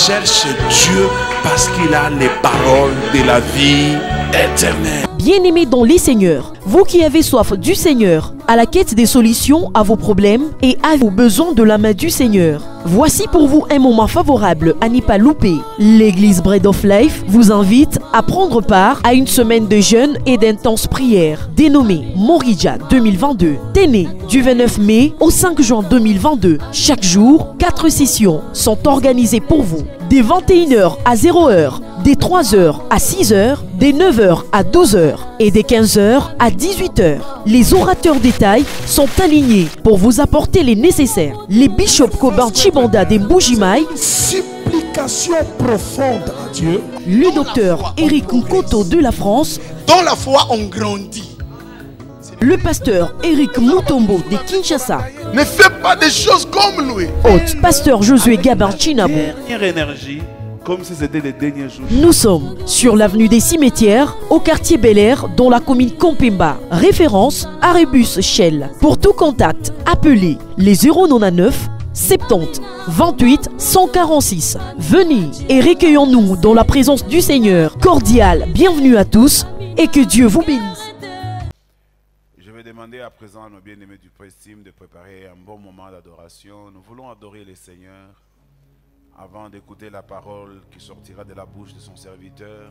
cherche Dieu parce qu'il a les paroles de la vie éternelle. Bien-aimés dans les seigneurs, vous qui avez soif du Seigneur, à la quête des solutions à vos problèmes et à vos besoins de la main du Seigneur, voici pour vous un moment favorable à n'y pas louper. L'église Bread of Life vous invite à prendre part à une semaine de jeûne et d'intenses prières dénommée Morija 2022. Téné du 29 mai au 5 juin 2022. Chaque jour, 4 sessions sont organisées pour vous. Des 21h à 0h, des 3h à 6h, des 9h à 12h et des 15h à 18h. Les orateurs détails sont alignés pour vous apporter les nécessaires. Les bishops Koban Chibanda des Mbujimai, Supplication profonde à Dieu. le docteur Eric Nkoto de la France, Dans la foi, on grandit. le pasteur Eric Mutombo de Kinshasa, Ne fais pas des choses comme lui. hôte pasteur Josué Gabar Chinabo. Dernière énergie, comme si c'était les derniers jours. Nous sommes sur l'avenue des Cimetières, au quartier Bel Air, dans la commune Kompemba. Référence Arébus Shell. Pour tout contact, appelez les 099 70 28 146. Venez et recueillons-nous dans la présence du Seigneur. Cordial, bienvenue à tous et que Dieu vous bénisse. Je vais demander à présent à nos bien-aimés du Press-Team de préparer un bon moment d'adoration. Nous voulons adorer le Seigneur avant d'écouter la parole qui sortira de la bouche de son serviteur.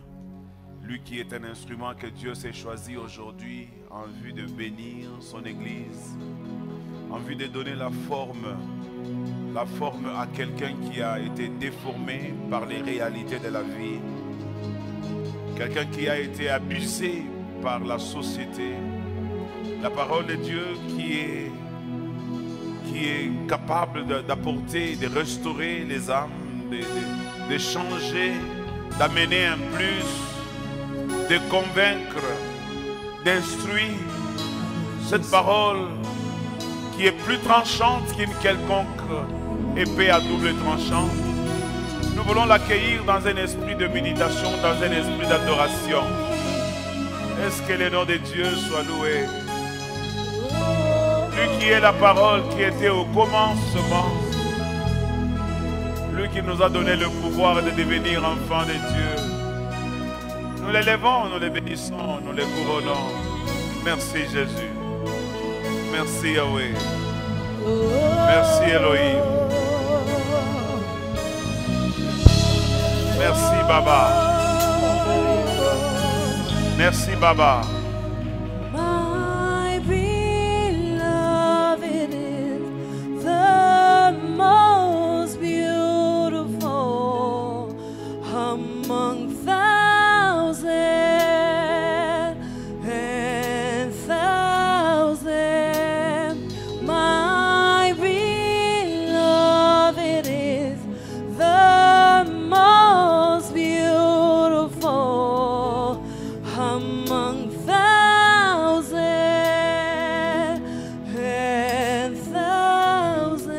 Lui qui est un instrument que Dieu s'est choisi aujourd'hui en vue de bénir son Église, en vue de donner la forme à quelqu'un qui a été déformé par les réalités de la vie, quelqu'un qui a été abusé par la société. La parole de Dieu qui est capable d'apporter, de restaurer les âmes, de changer, d'amener un plus, de convaincre, d'instruire. Cette parole qui est plus tranchante qu'une quelconque épée à double tranchant. Nous voulons l'accueillir dans un esprit de méditation, dans un esprit d'adoration. Est-ce que le nom de Dieu soit loué? Lui qui est la parole qui était au commencement. Lui qui nous a donné le pouvoir de devenir enfants de Dieu. Nous l'élevons, nous les bénissons, nous les couronnons. Merci Jésus. Merci Yahweh. Merci Elohim. Merci Baba. Merci Baba. My beloved is the most beautiful among thousands and thousands. My beloved is the most beautiful among thousands and thousands.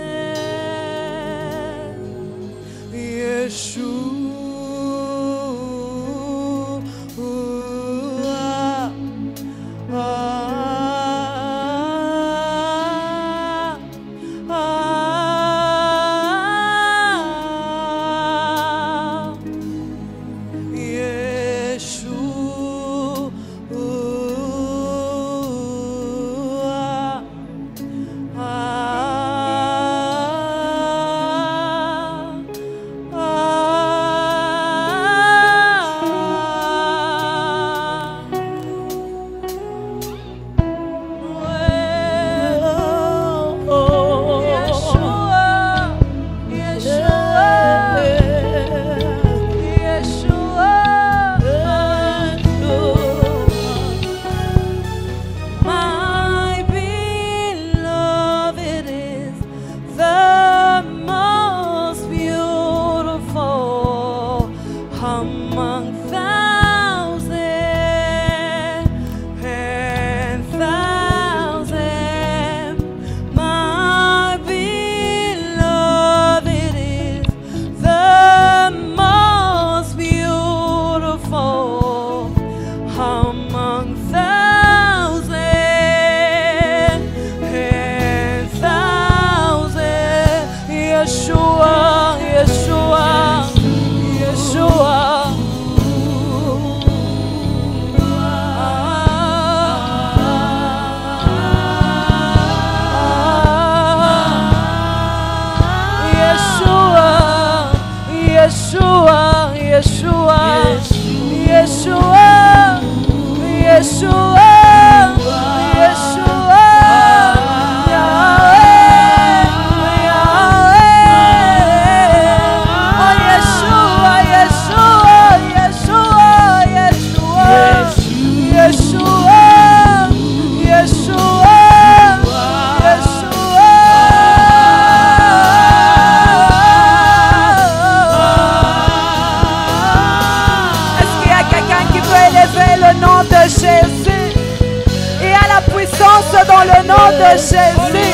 Dans le nom de Jésus.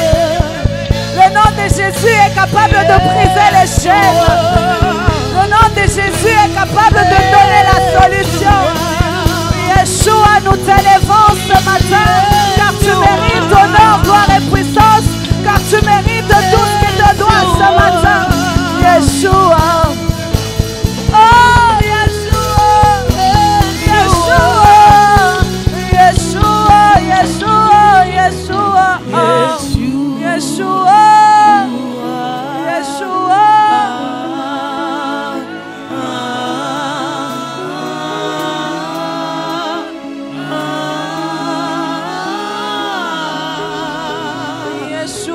Le nom de Jésus est capable de briser les chaînes. Le nom de Jésus est capable de donner la solution. Yeshua, nous t'élevons ce matin, car tu mérites honneur, gloire et puissance, car tu mérites tout ce qui te doit ce matin. Yeshua. Oh, Yeshua. Yeshua. Yeshua. Yeshua.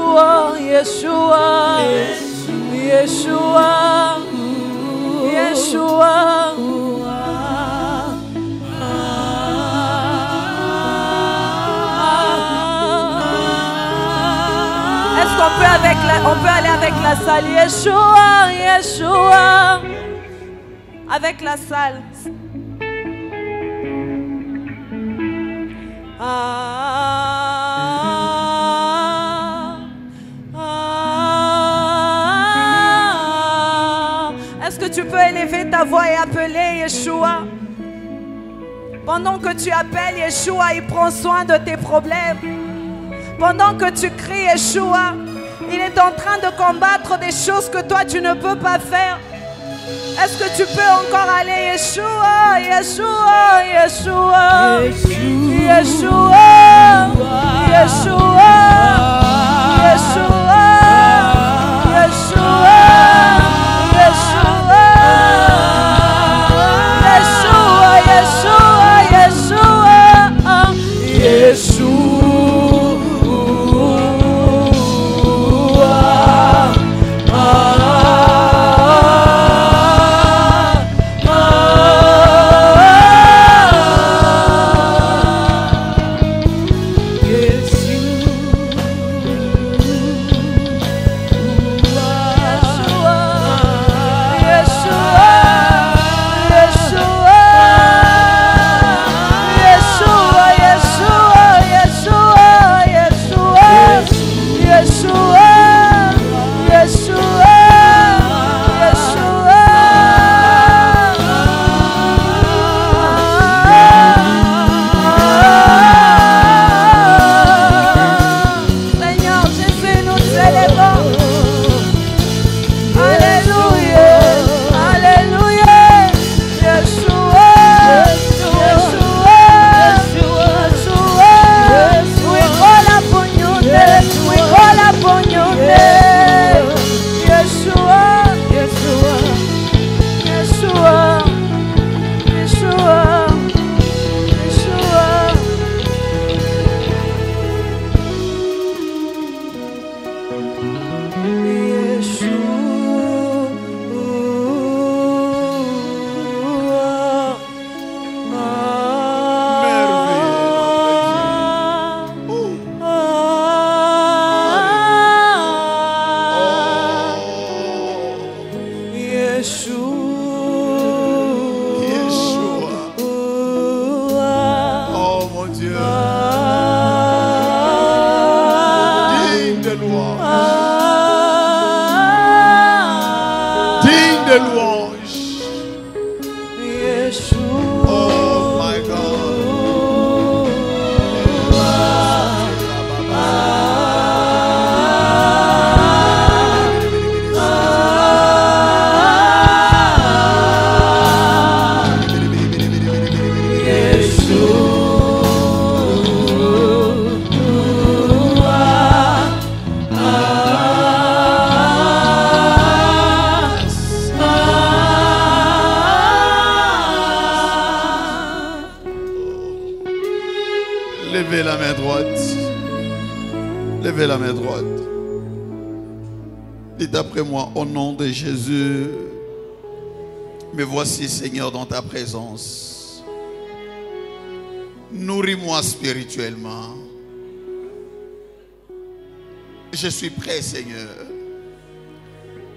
Yeshua, Yeshua, Yeshua, Yeshua, Yeshua, Yeshua, on peut aller avec la salle. Yeshua, Yeshua. Avec la salle. Est-ce que tu peux élever ta voix et appeler Yeshua? Pendant que tu appelles Yeshua, il prend soin de tes problèmes. Pendant que tu cries Yeshua, il est en train de combattre des choses que toi tu ne peux pas faire. Est-ce que tu peux encore aller Yeshua, Yeshua, Yeshua, Yeshua, Yeshua, Yeshua, Yeshua, Yeshua, Yeshua, Yeshua, Yeshua. Levez la main droite. Levez la main droite. Dites après moi, au nom de Jésus, me voici Seigneur dans ta présence. Nourris-moi spirituellement. Je suis prêt Seigneur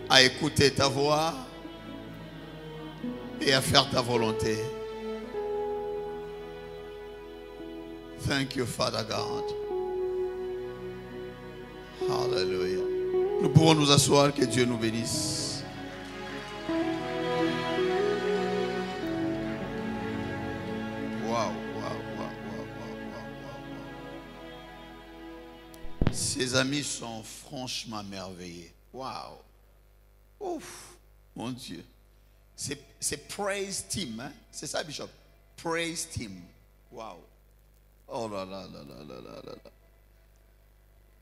à écouter ta voix et à faire ta volonté. Thank you, Father God. Hallelujah. Nous pouvons nous asseoir, que Dieu nous bénisse. Wow. Ses amis sont franchement merveilleux. Wow. Ouf, mon Dieu. C'est Praise Team, hein? C'est ça, Bishop? Praise Team. Wow. Oh là là là là là là là.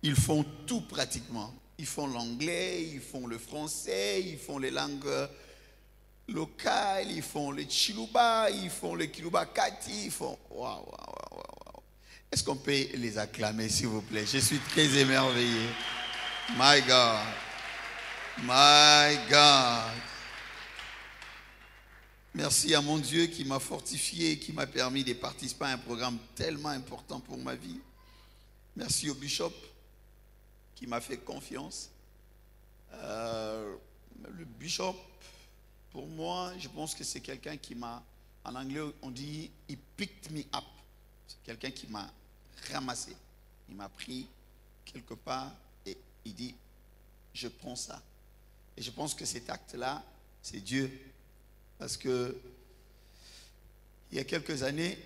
Ils font tout pratiquement. Ils font l'anglais, ils font le français, ils font les langues locales, ils font le chiluba, ils font le kiluba kati, ils font... Waouh. Est-ce qu'on peut les acclamer, s'il vous plaît? Je suis très émerveillé. My God. My God. Merci à mon Dieu qui m'a fortifié, qui m'a permis de participer à un programme tellement important pour ma vie. Merci au Bishop qui m'a fait confiance. Le Bishop, pour moi, je pense que c'est quelqu'un qui m'a, en anglais on dit, he picked me up. C'est quelqu'un qui m'a ramassé. Il m'a pris quelque part et il dit, je prends ça. Et je pense que cet acte-là, c'est Dieu. Parce que il y a quelques années,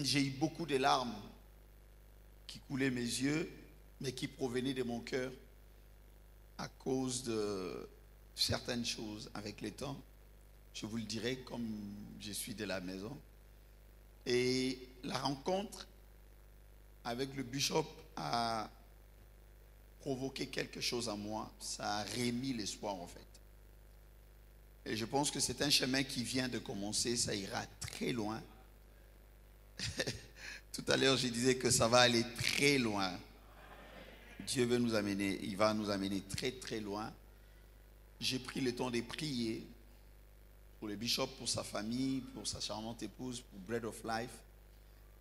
j'ai eu beaucoup de larmes qui coulaient mes yeux, mais qui provenaient de mon cœur à cause de certaines choses avec le temps. Je vous le dirai comme je suis de la maison. Et la rencontre avec le Bishop a provoqué quelque chose en moi. Ça a remis l'espoir en fait. Et je pense que c'est un chemin qui vient de commencer, ça ira très loin. Tout à l'heure, je disais que ça va aller très loin. Dieu veut nous amener, il va nous amener très très loin. J'ai pris le temps de prier pour le bishop, pour sa famille, pour sa charmante épouse, pour Bread of Life.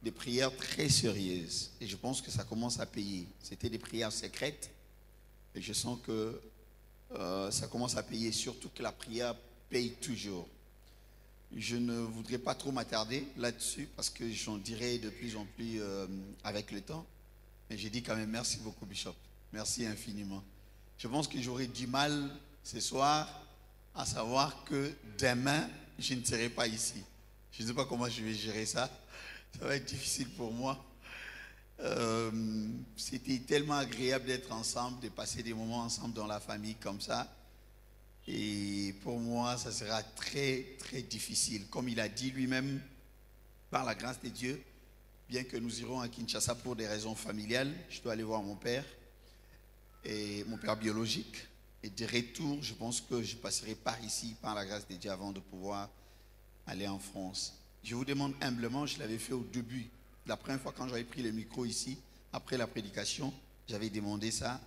Des prières très sérieuses. Et je pense que ça commence à payer. C'était des prières secrètes. Et je sens que ça commence à payer, surtout que la prière paye toujours. Je ne voudrais pas trop m'attarder là-dessus parce que j'en dirai de plus en plus avec le temps. Mais j'ai dit quand même merci beaucoup Bishop. Merci infiniment. Je pense que j'aurai du mal ce soir à savoir que demain, je ne serai pas ici. Je ne sais pas comment je vais gérer ça. Ça va être difficile pour moi. C'était tellement agréable d'être ensemble, de passer des moments ensemble dans la famille comme ça. Et pour moi, ça sera très, très difficile. Comme il a dit lui-même, par la grâce de Dieu, bien que nous irons à Kinshasa pour des raisons familiales, je dois aller voir mon père, et mon père biologique. Et de retour, je pense que je passerai par ici, par la grâce de Dieu, avant de pouvoir aller en France. Je vous demande humblement, je l'avais fait au début, la première fois quand j'avais pris le micro ici, après la prédication, j'avais demandé ça,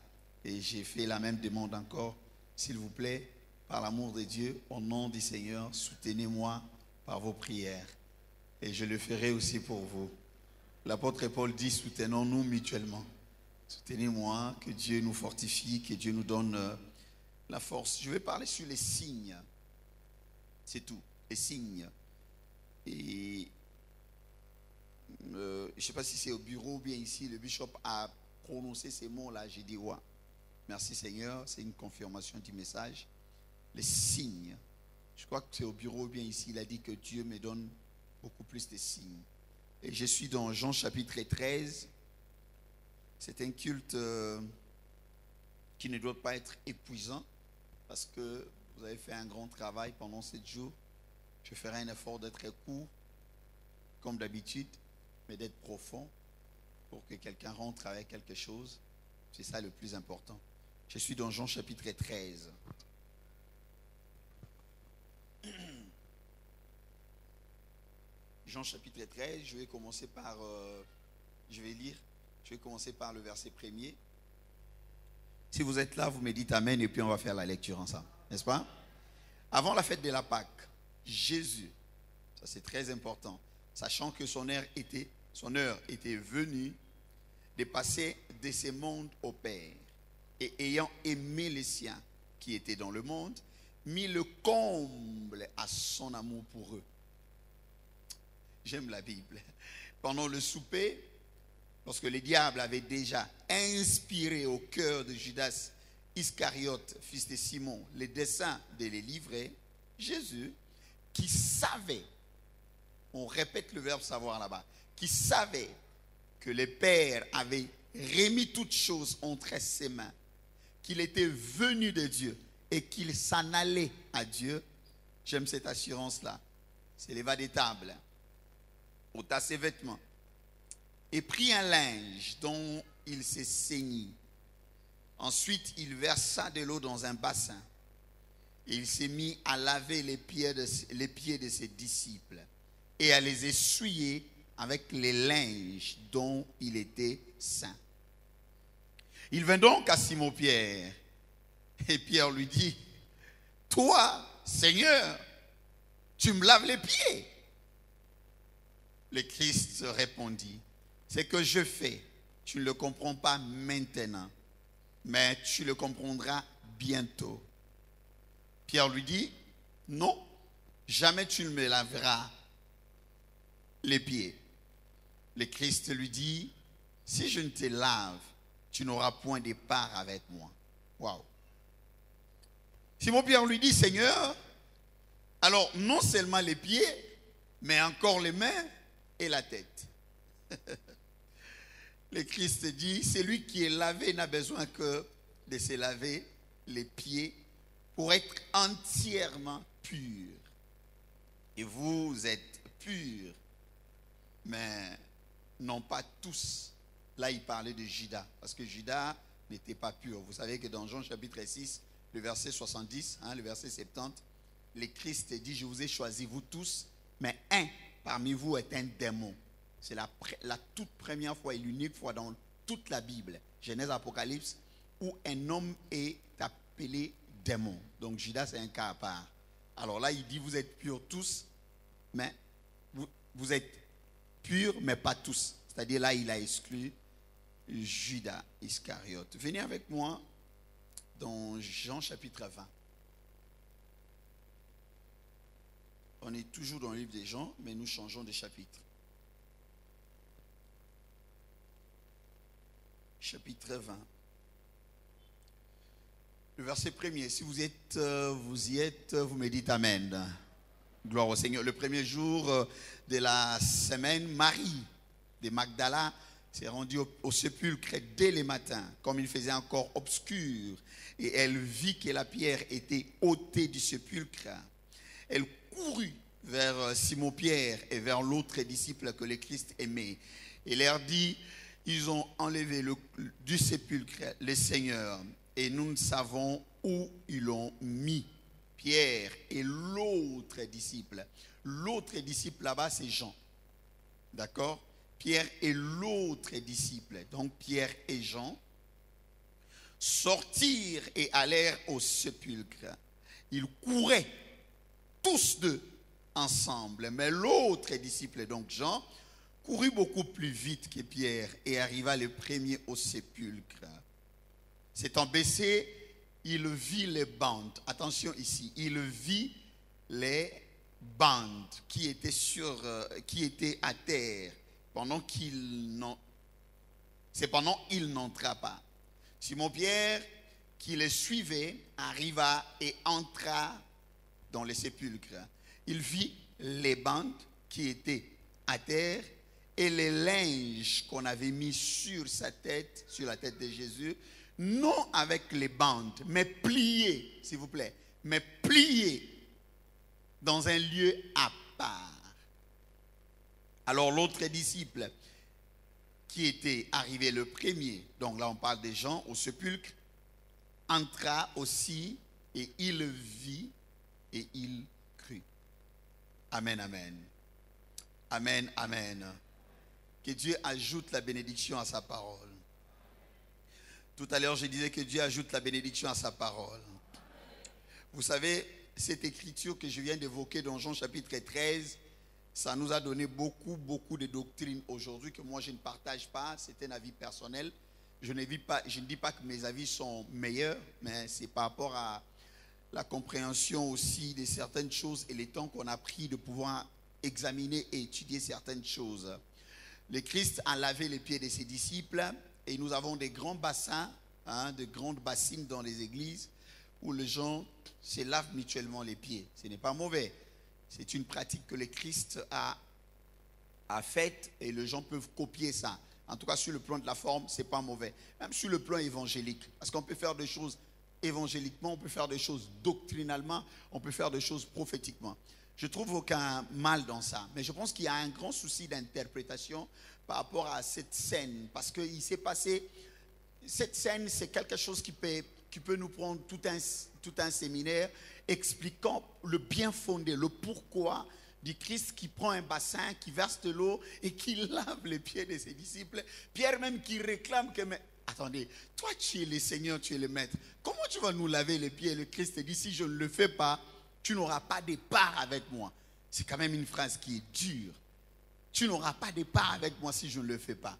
et j'ai fait la même demande encore, s'il vous plaît, par l'amour de Dieu, au nom du Seigneur, soutenez-moi par vos prières. Et je le ferai aussi pour vous. L'apôtre Paul dit, soutenons-nous mutuellement. Soutenez-moi, que Dieu nous fortifie, que Dieu nous donne la force. Je vais parler sur les signes. C'est tout, les signes. Et je ne sais pas si c'est au bureau ou bien ici, le bishop a prononcé ces mots-là. J'ai dit, ouais. Merci Seigneur, c'est une confirmation du message. Les signes. Je crois que c'est au bureau ou bien ici, il a dit que Dieu me donne beaucoup plus de signes. Et je suis dans Jean chapitre 13. C'est un culte qui ne doit pas être épuisant parce que vous avez fait un grand travail pendant 7 jours. Je ferai un effort d'être très court, comme d'habitude, mais d'être profond pour que quelqu'un rentre avec quelque chose. C'est ça le plus important. Je suis dans Jean chapitre 13. Jean chapitre 13, je vais commencer par Je vais lire. Je vais commencer par le verset premier. Si vous êtes là, vous me dites Amen et puis on va faire la lecture ensemble. N'est-ce pas? Avant la fête de la Pâque, Jésus, ça c'est très important, sachant que son heure était venue de passer de ce monde au Père, et ayant aimé les siens qui étaient dans le monde, mis le comble à son amour pour eux. J'aime la Bible. Pendant le souper, lorsque le diable avait déjà inspiré au cœur de Judas Iscariote, fils de Simon, le dessein de les livrer, Jésus, qui savait, on répète le verbe savoir là-bas, qui savait que le Père avait remis toutes choses entre ses mains, qu'il était venu de Dieu et qu'il s'en allait à Dieu. J'aime cette assurance-là. C'est leva des tables, ôta ses vêtements et prit un linge dont il s'est ceigni. Ensuite, il versa de l'eau dans un bassin et il s'est mis à laver les pieds de ses disciples et à les essuyer avec les linges dont il était saint. Il vint donc à Simon-Pierre et Pierre lui dit, « Toi, Seigneur, tu me laves les pieds. » Le Christ répondit, « Ce que je fais, tu ne le comprends pas maintenant, mais tu le comprendras bientôt. » Pierre lui dit, « Non, jamais tu ne me laveras les pieds. » Le Christ lui dit, « Si je ne te lave, tu n'auras point de part avec moi. » Waouh. Simon-Pierre lui dit, « Seigneur, alors non seulement les pieds, mais encore les mains et la tête. » Le Christ dit, celui qui est lavé n'a besoin que de se laver les pieds pour être entièrement pur. Et vous êtes purs, mais non pas tous. Là, il parlait de Judas, parce que Judas n'était pas pur. Vous savez que dans Jean chapitre 6, le verset 70, le verset 70, le Christ dit, je vous ai choisi vous tous, mais un parmi vous est un démon. C'est la toute première fois et l'unique fois dans toute la Bible, Genèse, Apocalypse, où un homme est appelé démon. Donc Judas, c'est un cas à part. Alors là, il dit, vous êtes purs tous, mais vous êtes purs, mais pas tous. C'est-à-dire là, il a exclu Judas Iscariote. Venez avec moi dans Jean chapitre 20. On est toujours dans le livre des Jean, mais nous changeons de chapitre. Chapitre 20. Le verset premier. Si vous y êtes, vous me dites Amen. Gloire au Seigneur. Le premier jour de la semaine, Marie de Magdala s'est rendue au sépulcre dès le matin, comme il faisait encore obscur, et elle vit que la pierre était ôtée du sépulcre. Elle courut vers Simon-Pierre et vers l'autre disciple que le Christ aimait, et leur dit, ils ont enlevé du sépulcre le Seigneur, et nous ne savons où ils l'ont mis. Pierre et l'autre disciple. L'autre disciple là-bas, c'est Jean. D'accord? Pierre et l'autre disciple, donc Pierre et Jean, sortirent et allèrent au sépulcre. Ils couraient tous deux ensemble, mais l'autre disciple, donc Jean, courut beaucoup plus vite que Pierre et arriva le premier au sépulcre. S'étant baissé, il vit les bandes. Attention ici, il vit les bandes qui étaient à terre. Cependant, il n'entra pas. Simon-Pierre, qui le suivait, arriva et entra dans le sépulcre. Il vit les bandes qui étaient à terre et les linges qu'on avait mis sur la tête de Jésus, non avec les bandes, mais pliés, s'il vous plaît, mais pliés dans un lieu à part. Alors l'autre disciple qui était arrivé le premier, donc là on parle des gens au sépulcre, entra aussi et il vit et il crut. Amen, amen. Amen, amen. que Dieu ajoute la bénédiction à sa parole. Tout à l'heure, je disais que Dieu ajoute la bénédiction à sa parole. Vous savez, cette écriture que je viens d'évoquer dans Jean chapitre 13, ça nous a donné beaucoup de doctrines aujourd'hui que moi je ne partage pas. C'est un avis personnel. Je ne dis pas que mes avis sont meilleurs, mais c'est par rapport à la compréhension aussi de certaines choses et le temps qu'on a pris de pouvoir examiner et étudier certaines choses. Le Christ a lavé les pieds de ses disciples et nous avons des grands bassins, de grandes bassines dans les églises où les gens se lavent mutuellement les pieds. Ce n'est pas mauvais. C'est une pratique que le Christ a faite et les gens peuvent copier ça. En tout cas, sur le plan de la forme, ce n'est pas mauvais. Même sur le plan évangélique. Parce qu'on peut faire des choses évangéliquement, on peut faire des choses doctrinalement, on peut faire des choses prophétiquement. Je trouve aucun mal dans ça. Mais je pense qu'il y a un grand souci d'interprétation par rapport à cette scène. Parce qu'il s'est passé... Cette scène, c'est quelque chose qui peut nous prendre tout un séminaire expliquant le bien fondé, le pourquoi du Christ qui prend un bassin, qui verse de l'eau et qui lave les pieds de ses disciples. Pierre même qui réclame que... Mais, attendez, toi tu es le Seigneur, tu es le Maître. Comment tu vas nous laver les pieds? Le Christ dit, si je ne le fais pas, tu n'auras pas de part avec moi. C'est quand même une phrase qui est dure. Tu n'auras pas de part avec moi si je ne le fais pas.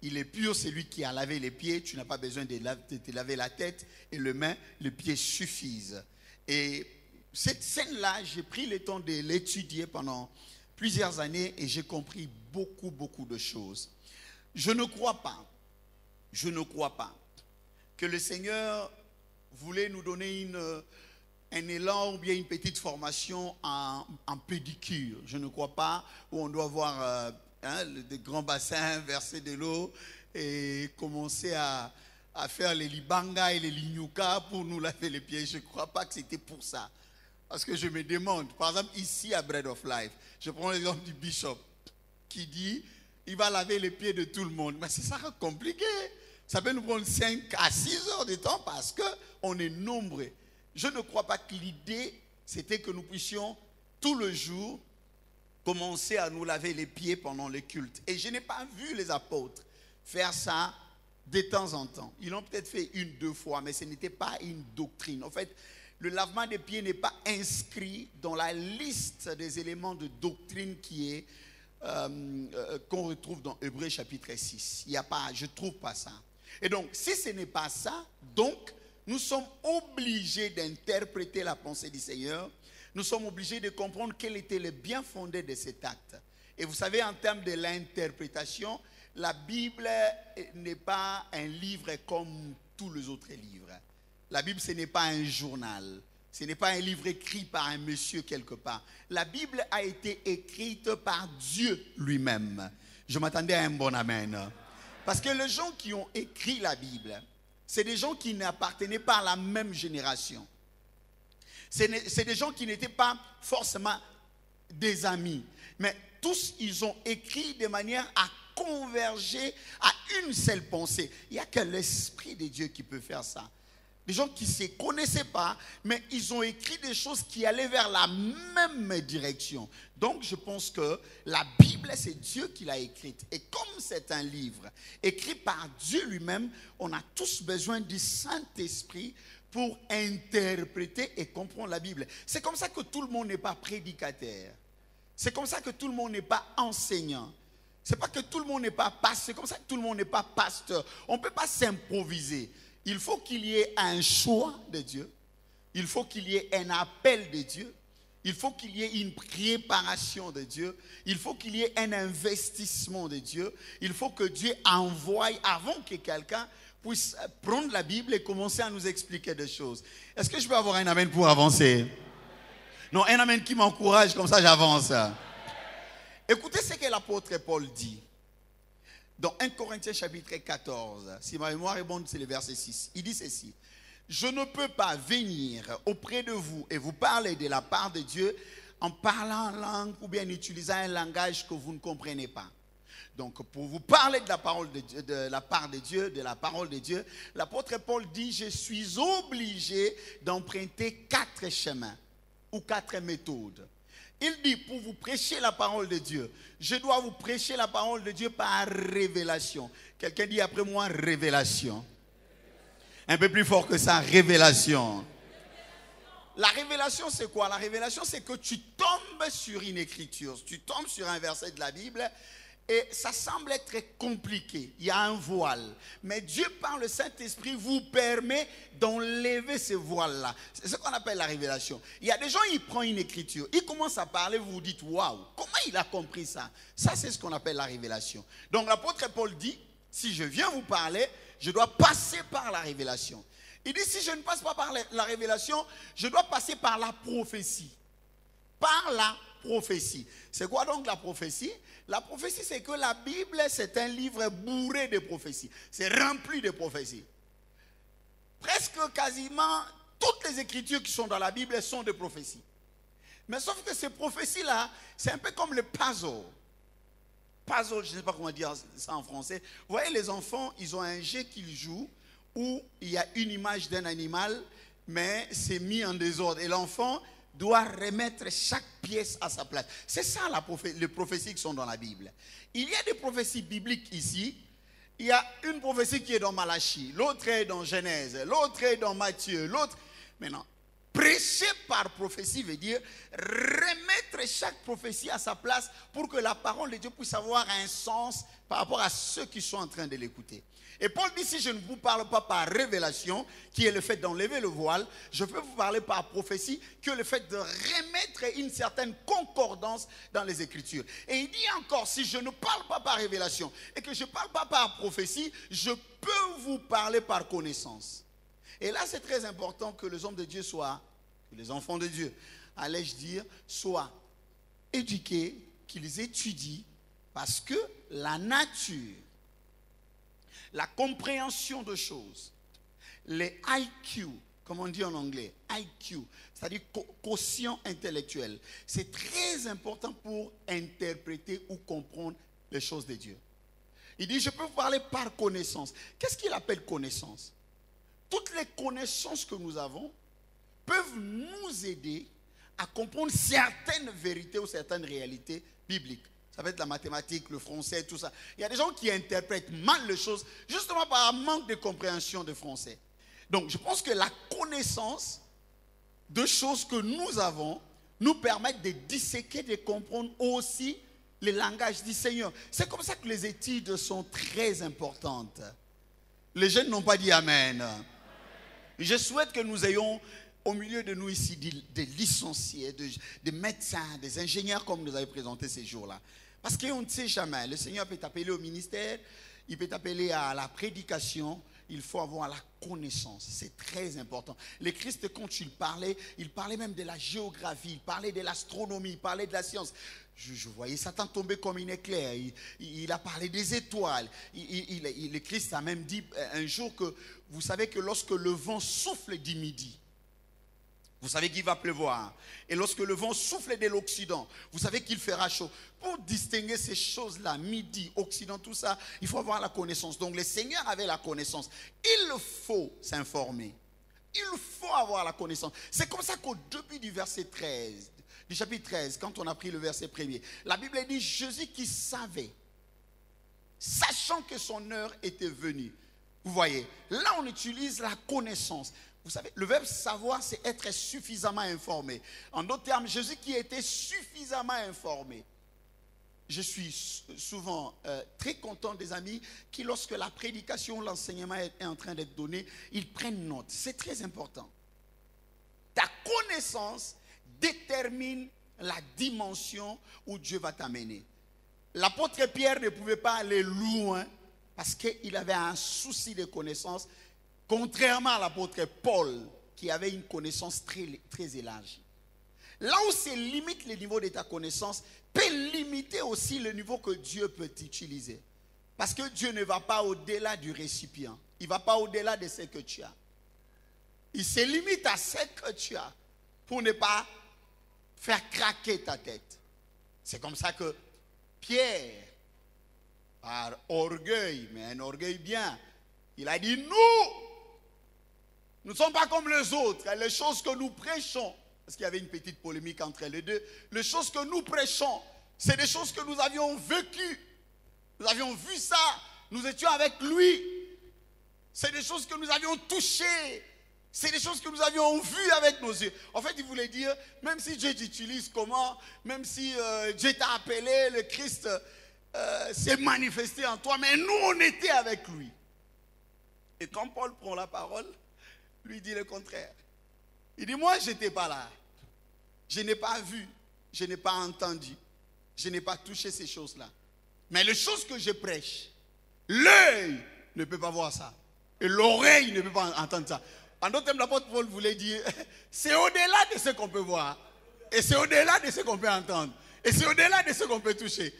Il est pur, c'est lui qui a lavé les pieds. Tu n'as pas besoin de te laver la tête et les mains. Les pieds suffisent. Et cette scène-là, j'ai pris le temps de l'étudier pendant plusieurs années et j'ai compris beaucoup de choses. Je ne crois pas que le Seigneur voulait nous donner un élan ou bien une petite formation en pédicure. Je ne crois pas où on doit avoir des grands bassins, verser de l'eau et commencer à faire les libanga et les linyuka pour nous laver les pieds. Je ne crois pas que c'était pour ça. Parce que je me demande, par exemple ici à Bread of Life, je prends l'exemple du bishop qui dit il va laver les pieds de tout le monde. Mais c'est ça compliqué. Ça peut nous prendre 5 à 6 heures de temps parce qu'on est nombreux. Je ne crois pas que l'idée, c'était que nous puissions tout le jour commencer à nous laver les pieds pendant le culte. Et je n'ai pas vu les apôtres faire ça de temps en temps. Ils l'ont peut-être fait 1-2 fois, mais ce n'était pas une doctrine. En fait, le lavement des pieds n'est pas inscrit dans la liste des éléments de doctrine qui est qu'on retrouve dans Hébreux chapitre 6. Il y a pas, je ne trouve pas ça. Et donc, si ce n'est pas ça, donc, nous sommes obligés d'interpréter la pensée du Seigneur. Nous sommes obligés de comprendre quel était le bien fondé de cet acte. Et vous savez, en termes de l'interprétation, la Bible n'est pas un livre comme tous les autres livres. La Bible, ce n'est pas un journal. Ce n'est pas un livre écrit par un monsieur quelque part. La Bible a été écrite par Dieu lui-même. Je m'attendais à un bon amen. Parce que les gens qui ont écrit la Bible, c'est des gens qui n'appartenaient pas à la même génération. C'est des gens qui n'étaient pas forcément des amis. Mais tous, ils ont écrit de manière à converger à une seule pensée. Il n'y a que l'Esprit de Dieu qui peut faire ça. Des gens qui ne se connaissaient pas, mais ils ont écrit des choses qui allaient vers la même direction. Donc, je pense que la Bible, c'est Dieu qui l'a écrite. Et comme c'est un livre écrit par Dieu lui-même, on a tous besoin du Saint-Esprit pour interpréter et comprendre la Bible. C'est comme ça que tout le monde n'est pas prédicateur. C'est comme ça que tout le monde n'est pas enseignant. C'est pas que tout le monde n'est pas pasteur. C'est comme ça que tout le monde n'est pas pasteur. On ne peut pas s'improviser. Il faut qu'il y ait un choix de Dieu. Il faut qu'il y ait un appel de Dieu. Il faut qu'il y ait une préparation de Dieu. Il faut qu'il y ait un investissement de Dieu. Il faut que Dieu envoie avant que quelqu'un puisse prendre la Bible et commencer à nous expliquer des choses. Est-ce que je peux avoir un amen pour avancer? Non, un amen qui m'encourage, comme ça j'avance. Écoutez ce que l'apôtre Paul dit. Dans 1 Corinthiens chapitre 14, si ma mémoire est bonne, c'est le verset 6. Il dit ceci: je ne peux pas venir auprès de vous et vous parler de la part de Dieu en parlant en langue ou bien en utilisant un langage que vous ne comprenez pas. Donc, pour vous parler de la parole de Dieu, de la part de Dieu, de la parole de Dieu, l'apôtre Paul dit: je suis obligé d'emprunter 4 chemins ou 4 méthodes. Il dit, pour vous prêcher la parole de Dieu, je dois vous prêcher la parole de Dieu par révélation. Quelqu'un dit après moi, révélation. Un peu plus fort que ça, révélation. La révélation, c'est quoi? La révélation, c'est que tu tombes sur une écriture, tu tombes sur un verset de la Bible et ça semble être très compliqué. Il y a un voile. Mais Dieu, par le Saint-Esprit, vous permet d'enlever ce voile-là. C'est ce qu'on appelle la révélation. Il y a des gens, ils prennent une écriture, ils commencent à parler, vous vous dites, waouh, comment il a compris ça? Ça, c'est ce qu'on appelle la révélation. Donc, l'apôtre Paul dit, si je viens vous parler, je dois passer par la révélation. Il dit, si je ne passe pas par la révélation, je dois passer par la prophétie. Par la prophétie. C'est quoi donc la prophétie? La prophétie, c'est que la Bible, c'est un livre bourré de prophéties. C'est rempli de prophéties. Presque quasiment toutes les écritures qui sont dans la Bible sont des prophéties. Mais sauf que ces prophéties-là, c'est un peu comme le puzzle. Puzzle, je ne sais pas comment dire ça en français. Vous voyez, les enfants, ils ont un jeu qu'ils jouent où il y a une image d'un animal, mais c'est mis en désordre. Et l'enfant doit remettre chaque pièce à sa place. C'est ça les prophéties qui sont dans la Bible. Il y a des prophéties bibliques ici. Il y a une prophétie qui est dans Malachie, l'autre est dans Genèse, l'autre est dans Matthieu, l'autre... Maintenant, prêcher par prophétie veut dire remettre chaque prophétie à sa place pour que la parole de Dieu puisse avoir un sens par rapport à ceux qui sont en train de l'écouter. Et Paul dit, si je ne vous parle pas par révélation, qui est le fait d'enlever le voile, je peux vous parler par prophétie, qui est le fait de remettre une certaine concordance dans les Écritures. Et il dit encore, si je ne parle pas par révélation et que je ne parle pas par prophétie, je peux vous parler par connaissance. Et là, c'est très important que les hommes de Dieu soient, que les enfants de Dieu, allais-je dire, soient éduqués, qu'ils étudient, parce que la nature, la compréhension de choses, les IQ, comme on dit en anglais, IQ, c'est-à-dire quotient intellectuel, c'est très important pour interpréter ou comprendre les choses de Dieu. Il dit, je peux vous parler par connaissance. Qu'est-ce qu'il appelle connaissance? Toutes les connaissances que nous avons peuvent nous aider à comprendre certaines vérités ou certaines réalités bibliques. Ça peut être la mathématique, le français, tout ça. Il y a des gens qui interprètent mal les choses justement par un manque de compréhension de français. Donc, je pense que la connaissance de choses que nous avons nous permet de disséquer, de comprendre aussi le langage du Seigneur. C'est comme ça que les études sont très importantes. Les jeunes n'ont pas dit Amen. Je souhaite que nous ayons au milieu de nous ici des licenciés, des médecins, des ingénieurs comme nous avez présenté ces jours-là. Parce qu'on ne sait jamais. Le Seigneur peut t'appeler au ministère, il peut t'appeler à la prédication. Il faut avoir la connaissance. C'est très important. Le Christ, quand il parlait même de la géographie, il parlait de l'astronomie, il parlait de la science. Je voyais Satan tomber comme une éclair. Il a parlé des étoiles. Le Christ a même dit un jour que vous savez que lorsque le vent souffle du midi, vous savez qu'il va pleuvoir. Et lorsque le vent souffle de l'Occident, vous savez qu'il fera chaud. Pour distinguer ces choses-là, midi, Occident, tout ça, il faut avoir la connaissance. Donc le Seigneur avait la connaissance. Il faut s'informer. Il faut avoir la connaissance. C'est comme ça qu'au début du verset 13, du chapitre 13, quand on a pris le verset premier, la Bible dit Jésus qui savait, sachant que son heure était venue. Vous voyez, là on utilise la connaissance. Vous savez, le verbe savoir, c'est être suffisamment informé. En d'autres termes, Jésus qui était suffisamment informé. Je suis souvent très content des amis qui, lorsque la prédication, l'enseignement est en train d'être donné, ils prennent note. C'est très important. Ta connaissance détermine la dimension où Dieu va t'amener. L'apôtre Pierre ne pouvait pas aller loin parce qu'il avait un souci de connaissance. Contrairement à l'apôtre Paul, qui avait une connaissance très, très élargie. Là où c'est limite le niveau de ta connaissance, peut limiter aussi le niveau que Dieu peut utiliser. Parce que Dieu ne va pas au-delà du récipient. Il ne va pas au-delà de ce que tu as. Il se limite à ce que tu as pour ne pas faire craquer ta tête. C'est comme ça que Pierre, par orgueil, mais un orgueil bien, il a dit, nous ne sommes pas comme les autres. Les choses que nous prêchons parce qu'il y avait une petite polémique entre les deux. Les choses que nous prêchons, c'est des choses que nous avions vécues. Nous avions vu ça. Nous étions avec lui. C'est des choses que nous avions touchées. C'est des choses que nous avions vues avec nos yeux. En fait, il voulait dire, même si Dieu t'utilise comment, même si Dieu t'a appelé, le Christ s'est manifesté en toi, mais nous, on était avec lui. Et quand Paul prend la parole, lui dit le contraire. Il dit, moi, je n'étais pas là. Je n'ai pas vu, je n'ai pas entendu, je n'ai pas touché ces choses-là. Mais les choses que je prêche, l'œil ne peut pas voir ça. Et l'oreille ne peut pas entendre ça. En d'autres termes, l'apôtre Paul voulait dire, c'est au-delà de ce qu'on peut voir. Et c'est au-delà de ce qu'on peut entendre. Et c'est au-delà de ce qu'on peut toucher.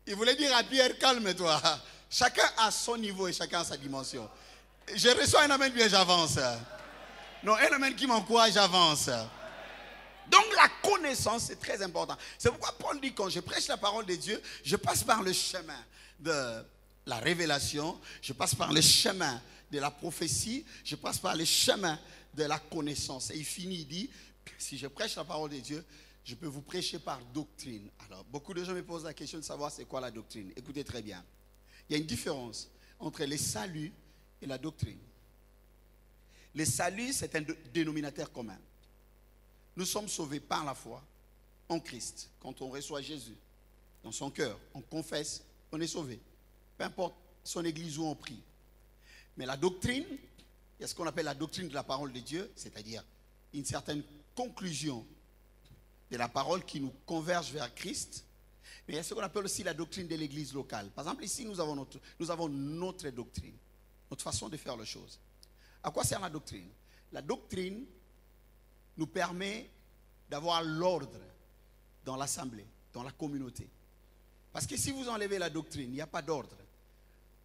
Il voulait dire à Pierre, calme-toi. Chacun a son niveau et chacun a sa dimension. Je reçois un amen, bien j'avance. Non, un amen qui m'encourage, j'avance. Donc la connaissance, c'est très important. C'est pourquoi Paul dit, quand je prêche la parole de Dieu, je passe par le chemin de la révélation, je passe par le chemin de la prophétie, je passe par le chemin de la connaissance. Et il finit, il dit, si je prêche la parole de Dieu, je peux vous prêcher par doctrine. Alors, beaucoup de gens me posent la question de savoir c'est quoi la doctrine. Écoutez très bien. Il y a une différence entre le salut et la doctrine. Le salut, c'est un dénominateur commun. Nous sommes sauvés par la foi en Christ. Quand on reçoit Jésus dans son cœur, on confesse, on est sauvé. Peu importe son église où on prie. Mais la doctrine, il y a ce qu'on appelle la doctrine de la parole de Dieu, c'est-à-dire une certaine conclusion de la parole qui nous converge vers Christ. Mais il y a ce qu'on appelle aussi la doctrine de l'église locale. Par exemple, ici, nous avons notre doctrine, notre façon de faire les choses. À quoi sert la doctrine? La doctrine nous permet d'avoir l'ordre dans l'assemblée, dans la communauté. Parce que si vous enlevez la doctrine, il n'y a pas d'ordre.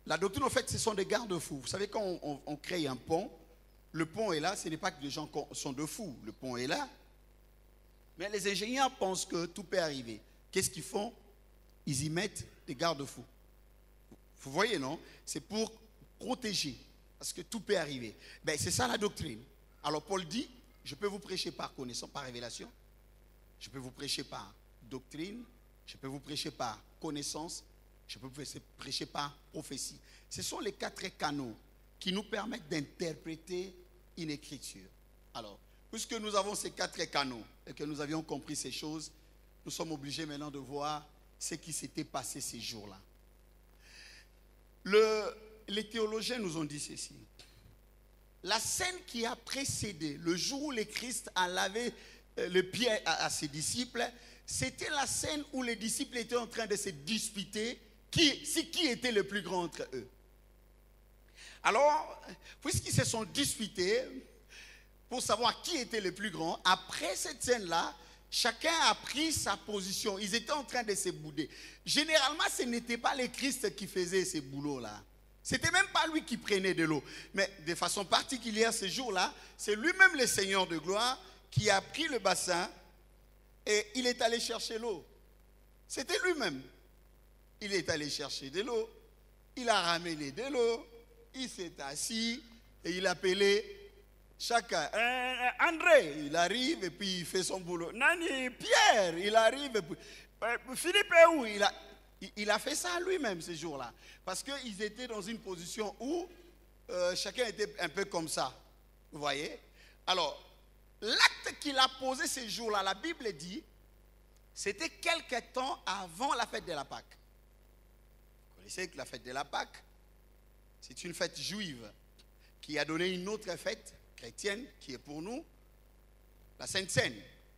La doctrine, en fait, ce sont des garde-fous. Vous savez, quand on crée un pont, le pont est là, ce n'est pas que les gens sont de fous. Le pont est là. Mais les ingénieurs pensent que tout peut arriver. Qu'est-ce qu'ils font? Ils y mettent des garde-fous. Vous voyez, non? C'est pour protéger. Parce que tout peut arriver. Ben, c'est ça la doctrine. Alors Paul dit, je peux vous prêcher par connaissance, par révélation. Je peux vous prêcher par doctrine. Je peux vous prêcher par connaissance. Je peux vous prêcher par prophétie. Ce sont les 4 canaux qui nous permettent d'interpréter une écriture. Alors, puisque nous avons ces 4 canaux et que nous avions compris ces choses, nous sommes obligés maintenant de voir ce qui s'était passé ces jours-là. Les théologiens nous ont dit ceci. La scène qui a précédé le jour où le Christ a lavé le pied à ses disciples, c'était la scène où les disciples étaient en train de se disputer qui était le plus grand entre eux. Alors, puisqu'ils se sont disputés pour savoir qui était le plus grand, après cette scène-là, chacun a pris sa position. Ils étaient en train de se bouder. Généralement, ce n'était pas le Christ qui faisait ces boulots-là. C'était même pas lui qui prenait de l'eau. Mais de façon particulière, ce jour-là, c'est lui-même le Seigneur de gloire qui a pris le bassin et il est allé chercher l'eau. C'était lui-même. Il est allé chercher de l'eau. Il a ramené de l'eau. Il s'est assis et il a appelé chacun. André, il arrive et puis il fait son boulot. Nani, Pierre, il arrive et puis Philippe est où? Il a fait ça lui-même ce jour-là. Parce qu'ils étaient dans une position où chacun était un peu comme ça. Vous voyez? Alors, l'acte qu'il a posé ce jour-là, la Bible dit, c'était quelque temps avant la fête de la Pâque. Vous connaissez que la fête de la Pâque, c'est une fête juive qui a donné une autre fête chrétienne qui est pour nous la Sainte Seine.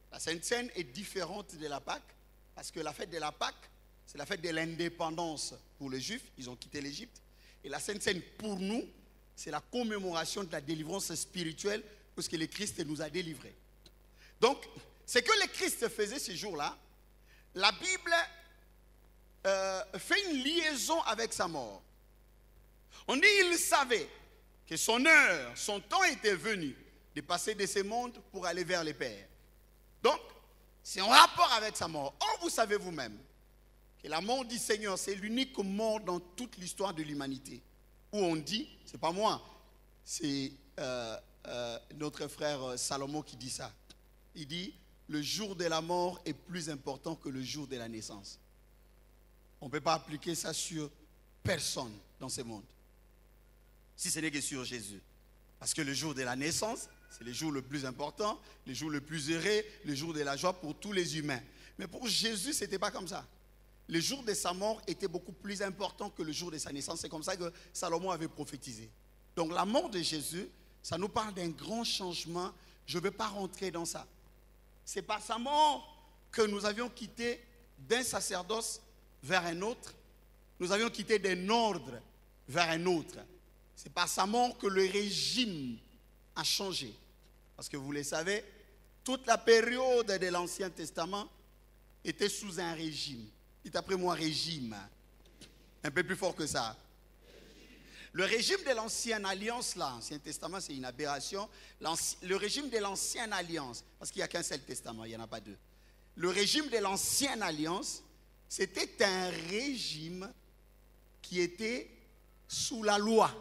La Sainte Seine est différente de la Pâque parce que la fête de la Pâque, c'est la fête de l'indépendance pour les Juifs. Ils ont quitté l'Égypte. Et la Sainte Seine, pour nous, c'est la commémoration de la délivrance spirituelle parce que le Christ nous a délivrés. Donc, ce que le Christ faisait ce jour-là, la Bible fait une liaison avec sa mort. On dit qu'il savait que son heure, son temps était venu de passer de ce monde pour aller vers le Père. Donc, c'est en rapport avec sa mort. Or, vous savez vous-même que la mort du Seigneur, c'est l'unique mort dans toute l'histoire de l'humanité. Où on dit, c'est pas moi, c'est notre frère Salomon qui dit ça. Il dit, le jour de la mort est plus important que le jour de la naissance. On ne peut pas appliquer ça sur personne dans ce monde, si ce n'est que sur Jésus. Parce que le jour de la naissance, c'est le jour le plus important, le jour le plus heureux, le jour de la joie pour tous les humains. Mais pour Jésus, ce n'était pas comme ça. Le jour de sa mort était beaucoup plus important que le jour de sa naissance. C'est comme ça que Salomon avait prophétisé. Donc la mort de Jésus, ça nous parle d'un grand changement. Je ne vais pas rentrer dans ça. C'est par sa mort que nous avions quitté d'un sacerdoce vers un autre. Nous avions quitté d'un ordre vers un autre. C'est par sa mort que le régime a changé. Parce que vous le savez, toute la période de l'Ancien Testament était sous un régime. Dites après moi régime. Un peu plus fort que ça. Le régime de l'Ancienne Alliance, là, l'Ancien Testament, c'est une aberration. Le régime de l'Ancienne Alliance, parce qu'il n'y a qu'un seul testament, il n'y en a pas deux. Le régime de l'Ancienne Alliance, c'était un régime qui était sous la loi.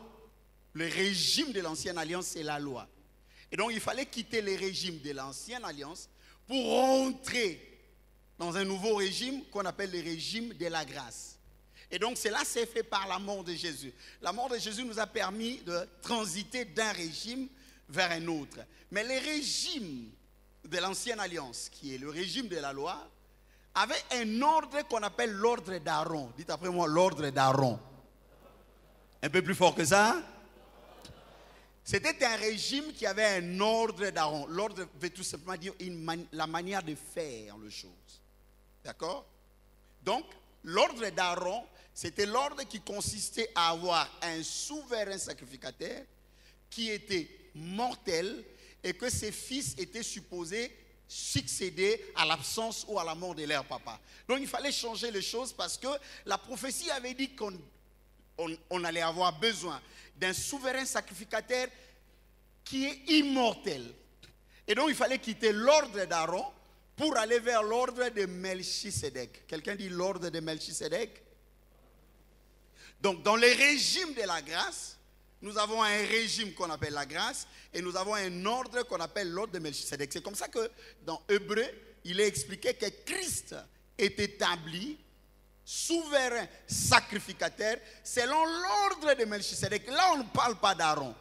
Le régime de l'Ancienne Alliance, c'est la loi. Et donc, il fallait quitter le régime de l'Ancienne Alliance pour rentrer dans un nouveau régime qu'on appelle le régime de la grâce. Et donc, cela s'est fait par la mort de Jésus. La mort de Jésus nous a permis de transiter d'un régime vers un autre. Mais le régime de l'Ancienne Alliance, qui est le régime de la loi, avait un ordre qu'on appelle l'ordre d'Aaron. Dites après moi, l'ordre d'Aaron. Un peu plus fort que ça. C'était un régime qui avait un ordre d'Aaron. L'ordre veut tout simplement dire la manière de faire les choses. D'accord? Donc, l'ordre d'Aaron, c'était l'ordre qui consistait à avoir un souverain sacrificateur qui était mortel et que ses fils étaient supposés succéder à l'absence ou à la mort de leur papa. Donc, il fallait changer les choses parce que la prophétie avait dit qu'on allait avoir besoin d'un souverain sacrificateur qui est immortel. Et donc, il fallait quitter l'ordre d'Aaron pour aller vers l'ordre de Melchisédek. Quelqu'un dit l'ordre de Melchisédek? Donc, dans le régime de la grâce, nous avons un régime qu'on appelle la grâce et nous avons un ordre qu'on appelle l'ordre de Melchisédek. C'est comme ça que dans Hébreu, il est expliqué que Christ est établi souverain sacrificateur selon l'ordre de Melchisédek. Là, on ne parle pas d'Aaron.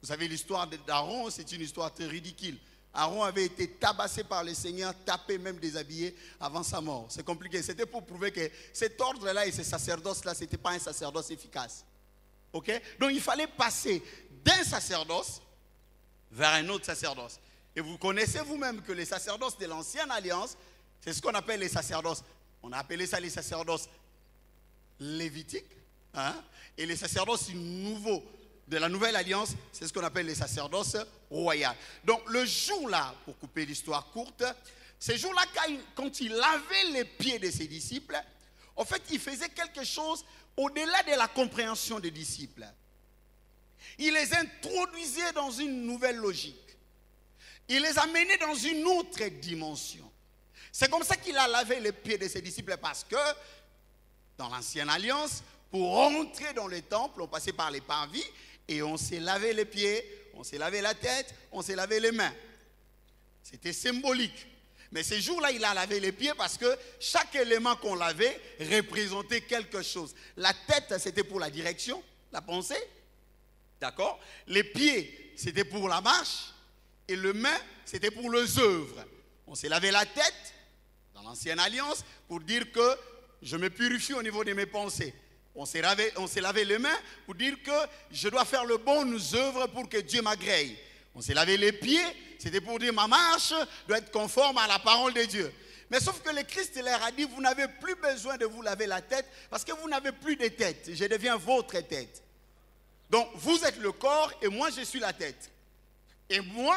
Vous savez, l'histoire d'Aaron, c'est une histoire très ridicule. Aaron avait été tabassé par le Seigneur, tapé, même déshabillé avant sa mort. C'est compliqué. C'était pour prouver que cet ordre-là et ce sacerdoce-là, ce n'était pas un sacerdoce efficace. Ok? Donc, il fallait passer d'un sacerdoce vers un autre sacerdoce. Et vous connaissez vous-même que les sacerdoces de l'Ancienne Alliance, c'est ce qu'on appelle les sacerdoces. On a appelé ça les sacerdoces lévitiques. Hein? Et les sacerdoces nouveaux de la Nouvelle Alliance, c'est ce qu'on appelle les sacerdoces royales. Donc le jour-là, pour couper l'histoire courte, ce jour-là, quand il lavait les pieds de ses disciples, en fait, il faisait quelque chose au-delà de la compréhension des disciples. Il les introduisait dans une nouvelle logique. Il les amenait dans une autre dimension. C'est comme ça qu'il a lavé les pieds de ses disciples parce que dans l'Ancienne Alliance, pour rentrer dans le temple, on passait par les parvis et on s'est lavé les pieds, on s'est lavé la tête, on s'est lavé les mains. C'était symbolique. Mais ces jours-là, il a lavé les pieds parce que chaque élément qu'on lavait représentait quelque chose. La tête, c'était pour la direction, la pensée. D'accord? Les pieds, c'était pour la marche. Et les mains, c'était pour les œuvres. On s'est lavé la tête dans l'Ancienne Alliance pour dire que je me purifie au niveau de mes pensées. On s'est lavé les mains pour dire que je dois faire les bonnes œuvres pour que Dieu m'agrée. On s'est lavé les pieds, c'était pour dire ma marche doit être conforme à la parole de Dieu. Mais sauf que le Christ leur a dit, vous n'avez plus besoin de vous laver la tête parce que vous n'avez plus de tête. Je deviens votre tête. Donc vous êtes le corps et moi je suis la tête. Et moi,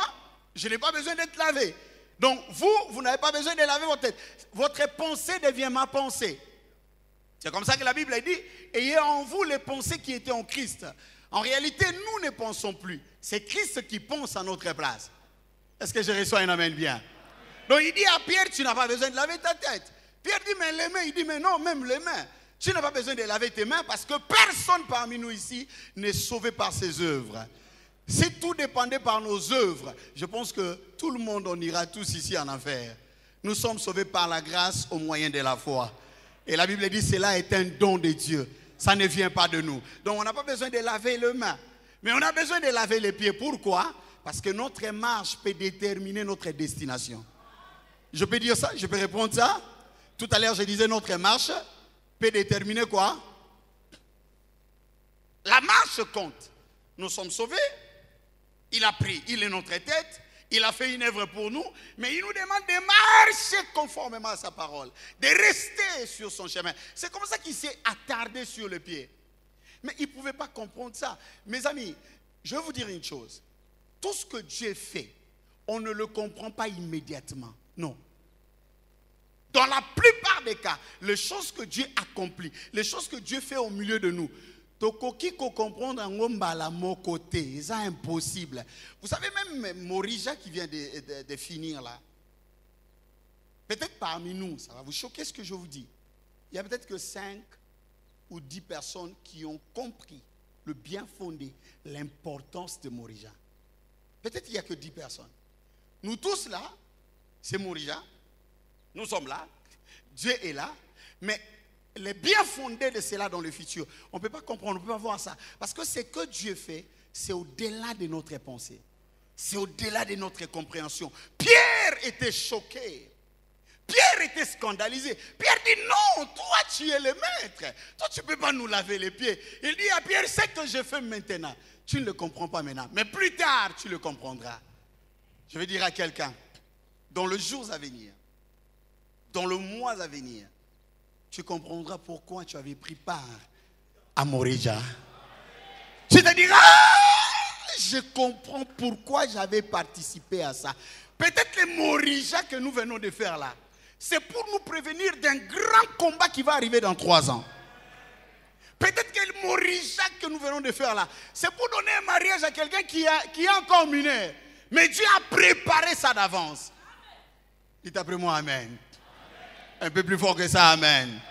je n'ai pas besoin d'être lavé. Donc vous n'avez pas besoin de laver votre tête. Votre pensée devient ma pensée. C'est comme ça que la Bible a dit, ayez en vous les pensées qui étaient en Christ. En réalité, nous ne pensons plus. C'est Christ qui pense à notre place. Est-ce que je reçois un amen bien? Donc il dit à Pierre, tu n'as pas besoin de laver ta tête. Pierre dit, mais les mains. Il dit, mais non, même les mains. Tu n'as pas besoin de laver tes mains parce que personne parmi nous ici n'est sauvé par ses œuvres. Si tout dépendait par nos œuvres, je pense que tout le monde, on ira tous ici en enfer. Nous sommes sauvés par la grâce au moyen de la foi. Et la Bible dit, cela est un don de Dieu. Ça ne vient pas de nous. Donc on n'a pas besoin de laver les mains. Mais on a besoin de laver les pieds. Pourquoi? Parce que notre marche peut déterminer notre destination. Je peux dire ça? Je peux répondre ça? Tout à l'heure, je disais notre marche peut déterminer quoi? La marche compte. Nous sommes sauvés. Il a pris, il est notre tête. Il a fait une œuvre pour nous. Mais il nous demande de marcher conformément à sa parole. De rester sur son chemin. C'est comme ça qu'il s'est attardé sur le pied. Mais il ne pouvait pas comprendre ça. Mes amis, je vais vous dire une chose. Tout ce que Dieu fait, on ne le comprend pas immédiatement. Non. Dans la plupart des cas, les choses que Dieu accomplit, les choses que Dieu fait au milieu de nous, tokoki ko comprendre en ngombala mon côté, c'est impossible. Vous savez même Morija qui vient de finir là. Peut-être parmi nous, ça va vous choquer ce que je vous dis. Il y a peut-être que 5 ou 10 personnes qui ont compris le bien fondé, l'importance de Morija. Peut-être qu'il n'y a que 10 personnes. Nous tous là, c'est Morija. Nous sommes là. Dieu est là. Mais les bien fondés de cela dans le futur, on ne peut pas comprendre, on ne peut pas voir ça. Parce que ce que Dieu fait, c'est au-delà de notre pensée. C'est au-delà de notre compréhension. Pierre était choqué. Pierre était scandalisé. Pierre dit non, toi tu es le maître. Toi tu ne peux pas nous laver les pieds. Il dit à Pierre, c'est que je fais maintenant. Tu ne le comprends pas maintenant. Mais plus tard, tu le comprendras. Je vais dire à quelqu'un, dans les jours à venir, dans le mois à venir, tu comprendras pourquoi tu avais pris part à Morija. Tu te diras, je comprends pourquoi j'avais participé à ça. Peut-être les Morija que nous venons de faire là, c'est pour nous prévenir d'un grand combat qui va arriver dans 3 ans. Peut-être que le Morija que nous venons de faire là, c'est pour donner un mariage à quelqu'un qui est encore mineur. Mais Dieu a préparé ça d'avance. Dites après moi amen. Un peu plus fort que ça, amen.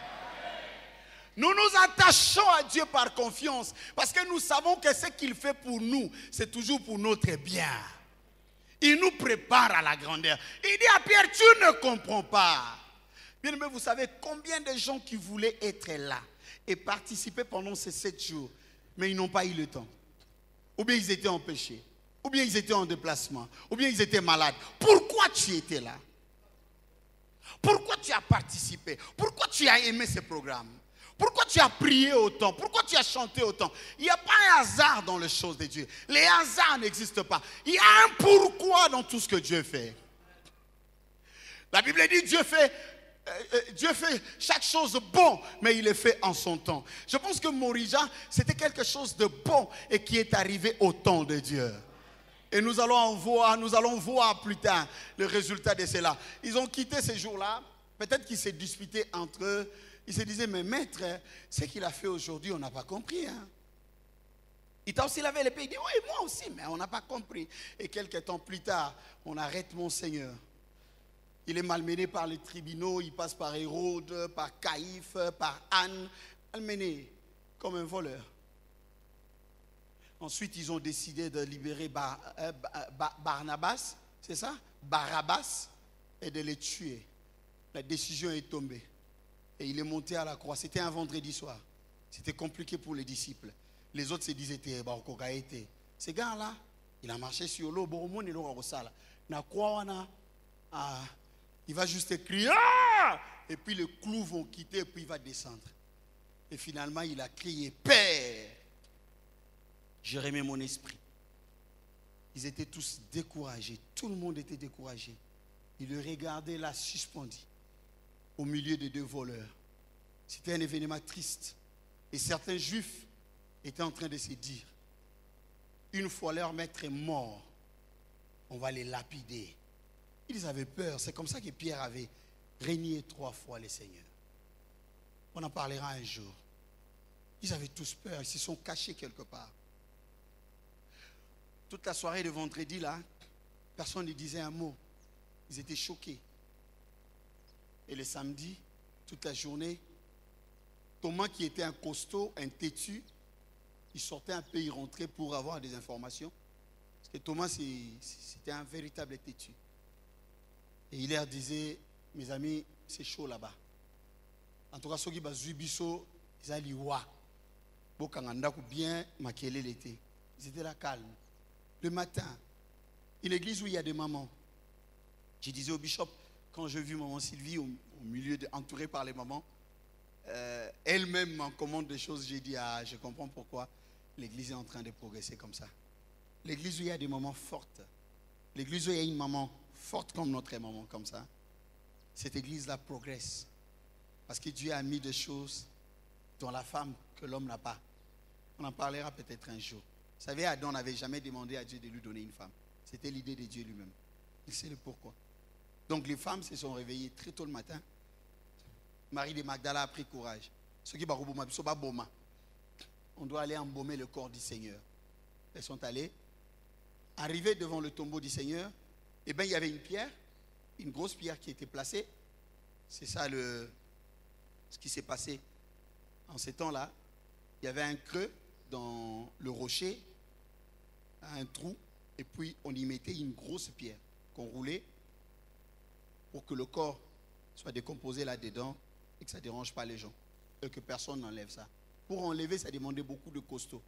Nous nous attachons à Dieu par confiance parce que nous savons que ce qu'il fait pour nous, c'est toujours pour notre bien. Il nous prépare à la grandeur. Il dit à Pierre, tu ne comprends pas. Bien aimé, vous savez combien de gens qui voulaient être là et participer pendant ces 7 jours, mais ils n'ont pas eu le temps. Ou bien ils étaient en péché, ou bien ils étaient en déplacement, ou bien ils étaient malades. Pourquoi tu étais là? Pourquoi tu as participé? Pourquoi tu as aimé ce programme? Pourquoi tu as prié autant? Pourquoi tu as chanté autant? Il n'y a pas un hasard dans les choses de Dieu. Les hasards n'existent pas. Il y a un pourquoi dans tout ce que Dieu fait. La Bible dit Dieu fait chaque chose bon, mais il le fait en son temps. Je pense que Morija, c'était quelque chose de bon et qui est arrivé au temps de Dieu. Et nous allons voir plus tard le résultat de cela. Ils ont quitté ces jours-là. Peut-être qu'ils s'est disputé entre eux. Ils se disaient, mais maître, ce qu'il a fait aujourd'hui, on n'a pas compris. Hein? Il t'a aussi lavé les pieds. Il dit, oui, moi aussi, mais on n'a pas compris. Et quelques temps plus tard, on arrête mon Seigneur. Il est malmené par les tribunaux. Il passe par Hérode, par Caïphe, par Anne. Malmené comme un voleur. Ensuite, ils ont décidé de libérer Barnabas, c'est ça? Barabbas, et de les tuer. La décision est tombée. Et il est monté à la croix. C'était un vendredi soir. C'était compliqué pour les disciples. Les autres se disaient, ce gars-là, il a marché sur l'eau. Il va juste crier. Et puis les clous vont quitter et puis il va descendre. Et finalement, il a crié, Père, je remets mon esprit. Ils étaient tous découragés. Tout le monde était découragé. Ils le regardaient là, suspendu, au milieu de 2 voleurs. C'était un événement triste. Et certains juifs étaient en train de se dire, une fois leur maître est mort, on va les lapider. Ils avaient peur. C'est comme ça que Pierre avait régné 3 fois le Seigneur. On en parlera un jour. Ils avaient tous peur. Ils se sont cachés quelque part. Toute la soirée de vendredi, là, personne ne disait un mot. Ils étaient choqués. Et le samedi, toute la journée, Thomas, qui était un costaud, un têtu, il sortait un peu, il rentrait pour avoir des informations. Parce que Thomas, c'était un véritable têtu. Et il leur disait, mes amis, c'est chaud là-bas. En tout cas, ceux qui ont Zubiso, ils allaient voir. Bien maquillé l'été. Ils étaient là calmes. Le matin, une église où il y a des mamans. Je disais au bishop, quand j'ai vu maman Sylvie au milieu, entourée par les mamans, elle-même en commande des choses, j'ai dit, je comprends pourquoi l'église est en train de progresser comme ça. L'église où il y a des mamans fortes, l'église où il y a une maman forte comme notre maman, comme ça, cette église-là progresse. Parce que Dieu a mis des choses dans la femme que l'homme n'a pas. On en parlera peut-être un jour. Vous savez, Adam n'avait jamais demandé à Dieu de lui donner une femme. C'était l'idée de Dieu lui-même. Il sait le pourquoi. Donc les femmes se sont réveillées très tôt le matin. Marie de Magdala a pris courage. On doit aller embaumer le corps du Seigneur. Elles sont allées. Arrivées devant le tombeau du Seigneur, eh bien, il y avait une pierre, une grosse pierre qui était placée. C'est ça ce qui s'est passé en ces temps-là. Il y avait un creux dans le rocher, un trou, et puis on y mettait une grosse pierre qu'on roulait pour que le corps soit décomposé là-dedans et que ça ne dérange pas les gens et que personne n'enlève ça. Pour enlever, ça demandait beaucoup de costauds,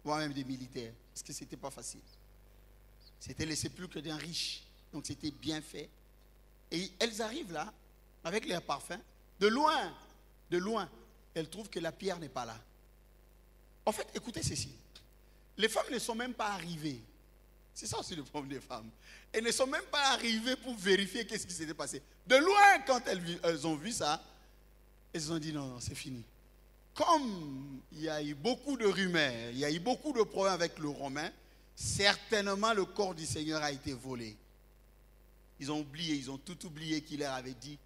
voire même des militaires, parce que ce n'était pas facile. C'était le sépulcre d'un riche, donc c'était bien fait. Et elles arrivent là, avec leur parfum, de loin, elles trouvent que la pierre n'est pas là. En fait, écoutez ceci. Les femmes ne sont même pas arrivées. C'est ça aussi le problème des femmes. Elles ne sont même pas arrivées pour vérifier qu'est-ce qui s'était passé. De loin, quand elles ont vu ça, elles ont dit non, c'est fini. Comme il y a eu beaucoup de rumeurs, il y a eu beaucoup de problèmes avec le Romain, certainement le corps du Seigneur a été volé. Ils ont oublié, ils ont tout oublié qu'il leur avait dit,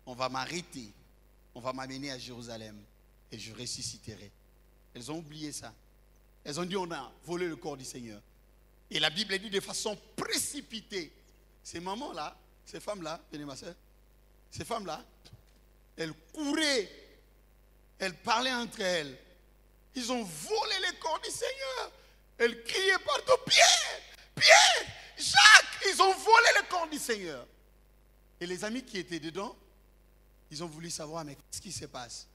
on va m'arrêter, on va m'amener à Jérusalem et je ressusciterai. Elles ont oublié ça. Elles ont dit, on a volé le corps du Seigneur. Et la Bible dit de façon précipitée. Ces mamans-là, ces femmes-là, venez ma soeur, ces femmes-là, elles couraient, elles parlaient entre elles. Ils ont volé le corps du Seigneur. Elles criaient partout, Pierre, Pierre, Jacques, ils ont volé le corps du Seigneur. Et les amis qui étaient dedans, ils ont voulu savoir, mais qu'est-ce qui se passe?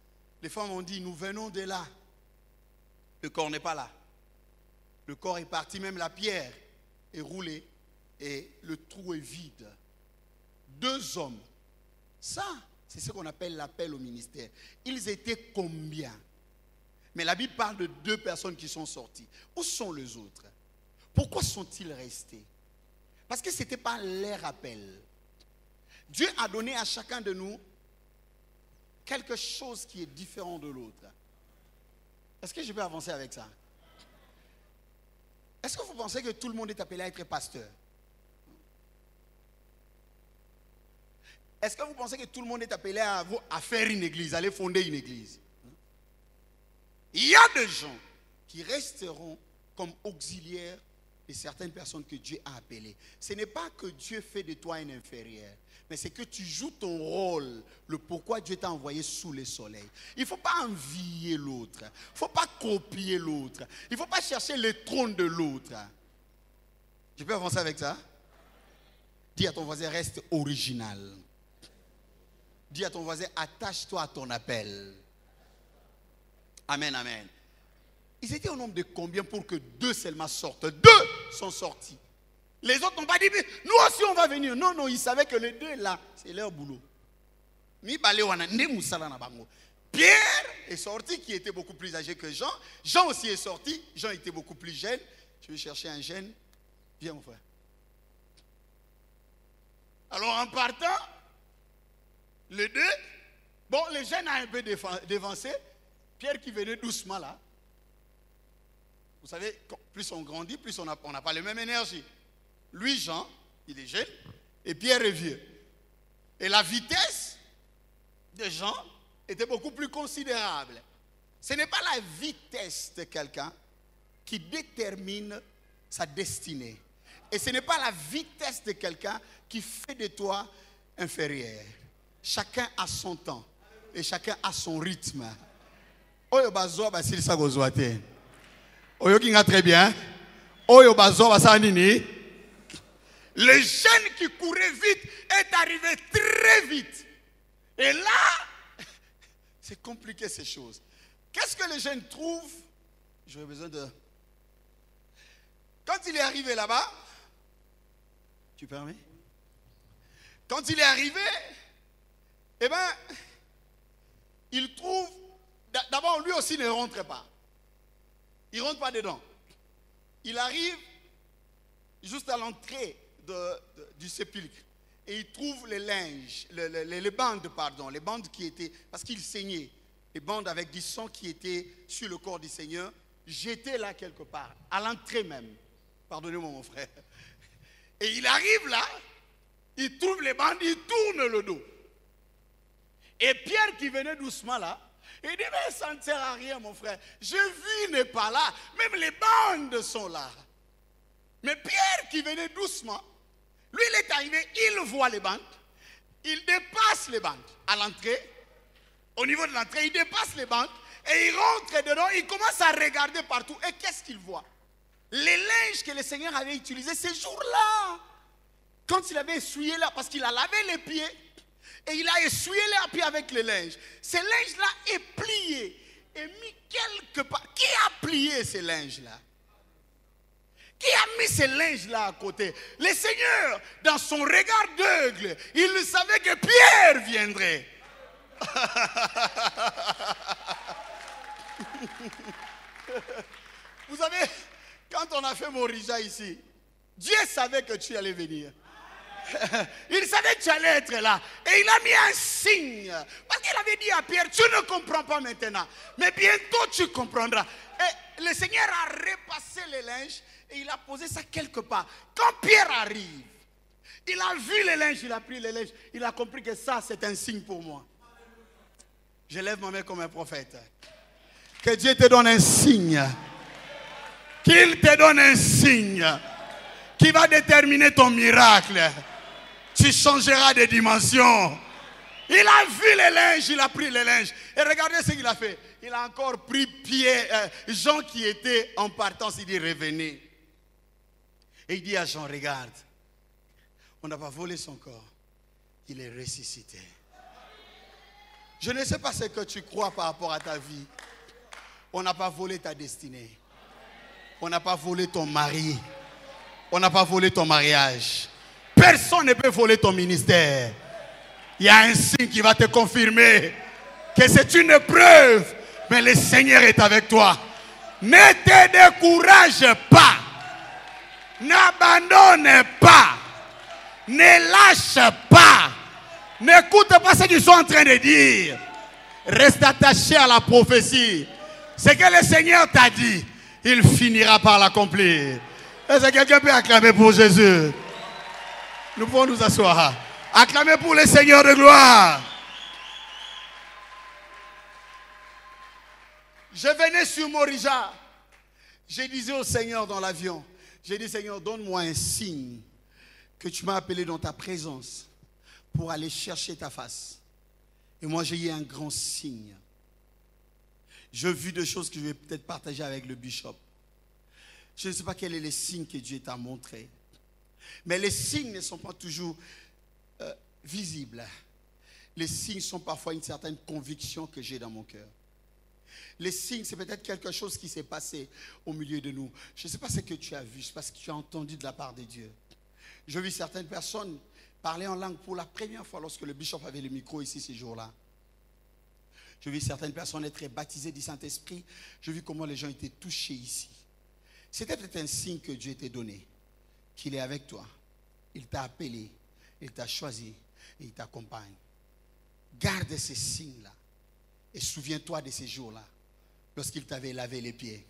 Les femmes ont dit, nous venons de là. Le corps n'est pas là. Le corps est parti, même la pierre est roulée et le trou est vide. 2 hommes. Ça, c'est ce qu'on appelle l'appel au ministère. Ils étaient combien? Mais la Bible parle de 2 personnes qui sont sorties. Où sont les autres? Pourquoi sont-ils restés? Parce que ce n'était pas leur appel. Dieu a donné à chacun de nous quelque chose qui est différent de l'autre. Est-ce que je peux avancer avec ça? Est-ce que vous pensez que tout le monde est appelé à être pasteur? Est-ce que vous pensez que tout le monde est appelé à faire une église, à aller fonder une église? Il y a des gens qui resteront comme auxiliaires de certaines personnes que Dieu a appelées. Ce n'est pas que Dieu fait de toi un inférieur, mais c'est que tu joues ton rôle, le pourquoi Dieu t'a envoyé sous le soleil. Il ne faut pas envier l'autre, il ne faut pas copier l'autre, il ne faut pas chercher le trône de l'autre. Je peux avancer avec ça? Dis à ton voisin, reste original. Dis à ton voisin, attache-toi à ton appel. Amen, amen. Ils étaient au nombre de combien pour que 2 seulement sortent? 2 sont sortis. Les autres n'ont pas dit, nous aussi on va venir. Non, non, ils savaient que les 2 là, c'est leur boulot. Pierre est sorti, qui était beaucoup plus âgé que Jean. Jean aussi est sorti. Jean était beaucoup plus jeune. Je vais chercher un jeune. Viens mon frère. Alors en partant, les 2, bon, le jeune a un peu dévancé. Pierre qui venait doucement là. Vous savez, plus on grandit, plus on n'a pas la même énergie. Lui, Jean, il est jeune, et Pierre est vieux. Et la vitesse de Jean était beaucoup plus considérable. Ce n'est pas la vitesse de quelqu'un qui détermine sa destinée. Et ce n'est pas la vitesse de quelqu'un qui fait de toi inférieur. Chacun a son temps et chacun a son rythme. Oyo bazoa basili sa gozoate. Oyo kinga très bien. Oyo bazo basanini. Le jeune qui courait vite est arrivé très vite. Et là, c'est compliqué ces choses. Qu'est-ce que le jeune trouve? J'aurais besoin de... Quand il est arrivé là-bas, tu permets? Quand il est arrivé, eh bien, il trouve... D'abord, lui aussi ne rentre pas. Il ne rentre pas dedans. Il arrive juste à l'entrée du sépulcre. Et il trouve les linges, les bandes, pardon, les bandes qui étaient, parce qu'il saignait, les bandes avec du sang qui étaient sur le corps du Seigneur, jetées là quelque part, à l'entrée même. Pardonnez-moi mon frère. Et il arrive là, il trouve les bandes, il tourne le dos. Et Pierre qui venait doucement là, il dit, mais ça ne sert à rien mon frère, Jésus n'est pas là, même les bandes sont là. Mais Pierre qui venait doucement, lui il est arrivé, il voit les bandes, il dépasse les bandes à l'entrée, au niveau de l'entrée, il dépasse les bandes et il rentre dedans, il commence à regarder partout. Et qu'est-ce qu'il voit? Les linges que le Seigneur avait utilisés ces jours-là, quand il avait essuyé là, parce qu'il a lavé les pieds, et il a essuyé les pieds avec les linges. Ces linges-là est plié et mis quelque part. Qui a plié ces linges-là? Qui a mis ces linges-là à côté? Le Seigneur, dans son regard d'aigle, il savait que Pierre viendrait. Vous savez, quand on a fait Morija ici, Dieu savait que tu allais venir. Il savait que tu allais être là. Et il a mis un signe. Parce qu'il avait dit à Pierre, tu ne comprends pas maintenant, mais bientôt tu comprendras. Et le Seigneur a repassé les linges et il a posé ça quelque part. Quand Pierre arrive, il a vu les linges, il a pris les linges, il a compris que ça c'est un signe pour moi. Je lève ma main comme un prophète. Que Dieu te donne un signe. Qu'il te donne un signe qui va déterminer ton miracle. Tu changeras de dimension. Il a vu les linges, il a pris les linges. Et regardez ce qu'il a fait. Il a encore pris Jean qui était en partance. Il dit revenez. Et il dit à Jean, regarde, on n'a pas volé son corps. Il est ressuscité. Je ne sais pas ce que tu crois par rapport à ta vie. On n'a pas volé ta destinée. On n'a pas volé ton mari. On n'a pas volé ton mariage. Personne ne peut voler ton ministère. Il y a un signe qui va te confirmer que c'est une preuve, mais le Seigneur est avec toi. Ne te décourage pas. N'abandonne pas. Ne lâche pas. N'écoute pas ce qu'ils sont en train de dire. Reste attaché à la prophétie. Ce que le Seigneur t'a dit, il finira par l'accomplir. Est-ce que quelqu'un peut acclamer pour Jésus? Nous pouvons nous asseoir. Acclamer pour le Seigneur de gloire. Je venais sur Morija. Je disais au Seigneur dans l'avion, j'ai dit Seigneur, donne-moi un signe que tu m'as appelé dans ta présence pour aller chercher ta face. Et moi j'ai eu un grand signe. J'ai vu des choses que je vais peut-être partager avec le bishop. Je ne sais pas quel est le signe que Dieu t'a montré. Mais les signes ne sont pas toujours visibles. Les signes sont parfois une certaine conviction que j'ai dans mon cœur. Les signes, c'est peut-être quelque chose qui s'est passé au milieu de nous. Je ne sais pas ce que tu as vu, je ne sais pas ce que tu as entendu de la part de Dieu. Je vis certaines personnes parler en langue pour la première fois lorsque le bishop avait le micro ici ces jours-là. Je vis certaines personnes être baptisées du Saint-Esprit. Je vis comment les gens étaient touchés ici. C'était peut-être un signe que Dieu t'a donné, qu'il est avec toi. Il t'a appelé, il t'a choisi et il t'accompagne. Garde ces signes-là et souviens-toi de ces jours-là, lorsqu'il t'avait lavé les pieds.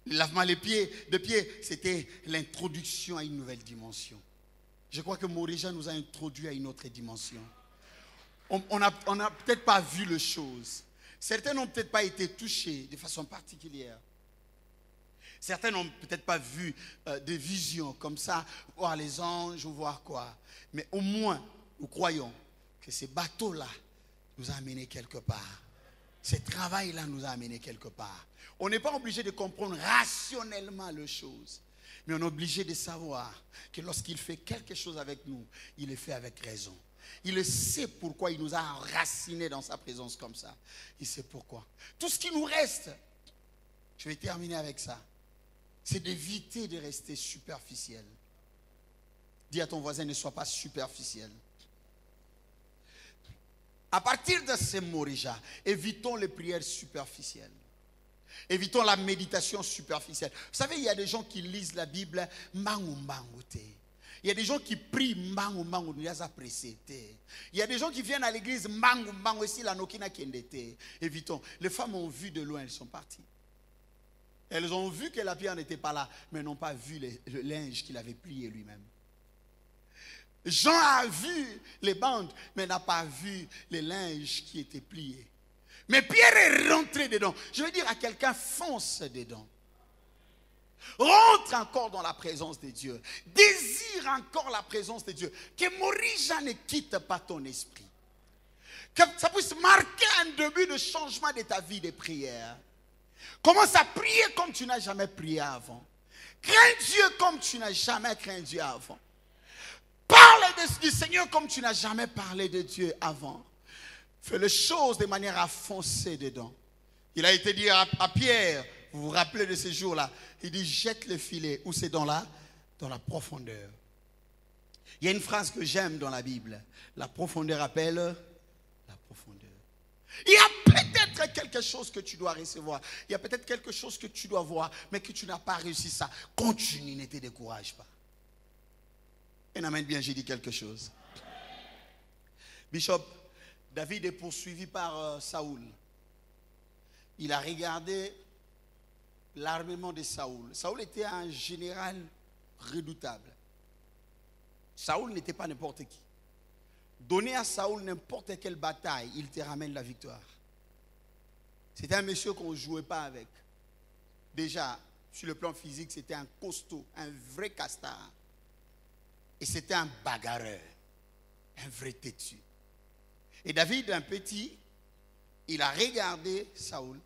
Le lavement de pieds, c'était l'introduction à une nouvelle dimension. Je crois que Morija nous a introduit à une autre dimension. On n'a peut-être pas vu les choses. Certains n'ont peut-être pas été touchés de façon particulière. Certains n'ont peut-être pas vu des visions comme ça, voir les anges ou voir quoi. Mais au moins, nous croyons que ces bateaux-là nous ont amenés quelque part. Ce travail-là nous a amenés quelque part. On n'est pas obligé de comprendre rationnellement les choses. Mais on est obligé de savoir que lorsqu'il fait quelque chose avec nous, il le fait avec raison. Il sait pourquoi il nous a enracinés dans sa présence comme ça. Il sait pourquoi. Tout ce qui nous reste, je vais terminer avec ça, c'est d'éviter de rester superficiel. Dis à ton voisin, ne sois pas superficiel. À partir de ces mots déjà, évitons les prières superficielles. Évitons la méditation superficielle. Vous savez, il y a des gens qui lisent la Bible, il y a des gens qui prient, il y a des gens qui viennent à l'église, évitons. Les femmes ont vu de loin, elles sont parties. Elles ont vu que la pierre n'était pas là, mais n'ont pas vu le linge qu'il avait plié lui-même. Jean a vu les bandes, mais n'a pas vu les linges qui étaient pliés. Mais Pierre est rentré dedans. Je veux dire à quelqu'un, fonce dedans. Rentre encore dans la présence de Dieu. Désire encore la présence de Dieu. Que Morija ne quitte pas ton esprit. Que ça puisse marquer un début de changement de ta vie de prière. Commence à prier comme tu n'as jamais prié avant. Crains Dieu comme tu n'as jamais craint Dieu avant. Parle du Seigneur comme tu n'as jamais parlé de Dieu avant. Fais les choses de manière à foncer dedans. Il a été dit à Pierre, vous vous rappelez de ces jours-là, il dit jette le filet. Où c'est dans la profondeur. Il y a une phrase que j'aime dans la Bible. La profondeur appelle la profondeur. Il y a peut-être quelque chose que tu dois recevoir. Il y a peut-être quelque chose que tu dois voir, mais que tu n'as pas réussi ça. Continue, ne te décourage pas. Et amène bien, j'ai dit quelque chose. Bishop, David est poursuivi par Saoul. Il a regardé l'armement de Saoul. Saoul était un général redoutable. Saoul n'était pas n'importe qui. Donner à Saoul n'importe quelle bataille, il te ramène la victoire. C'était un monsieur qu'on ne jouait pas avec. Déjà, sur le plan physique, c'était un costaud, un vrai castard. Et c'était un bagarreur, un vrai têtu. Et David, un petit, il a regardé Saoul.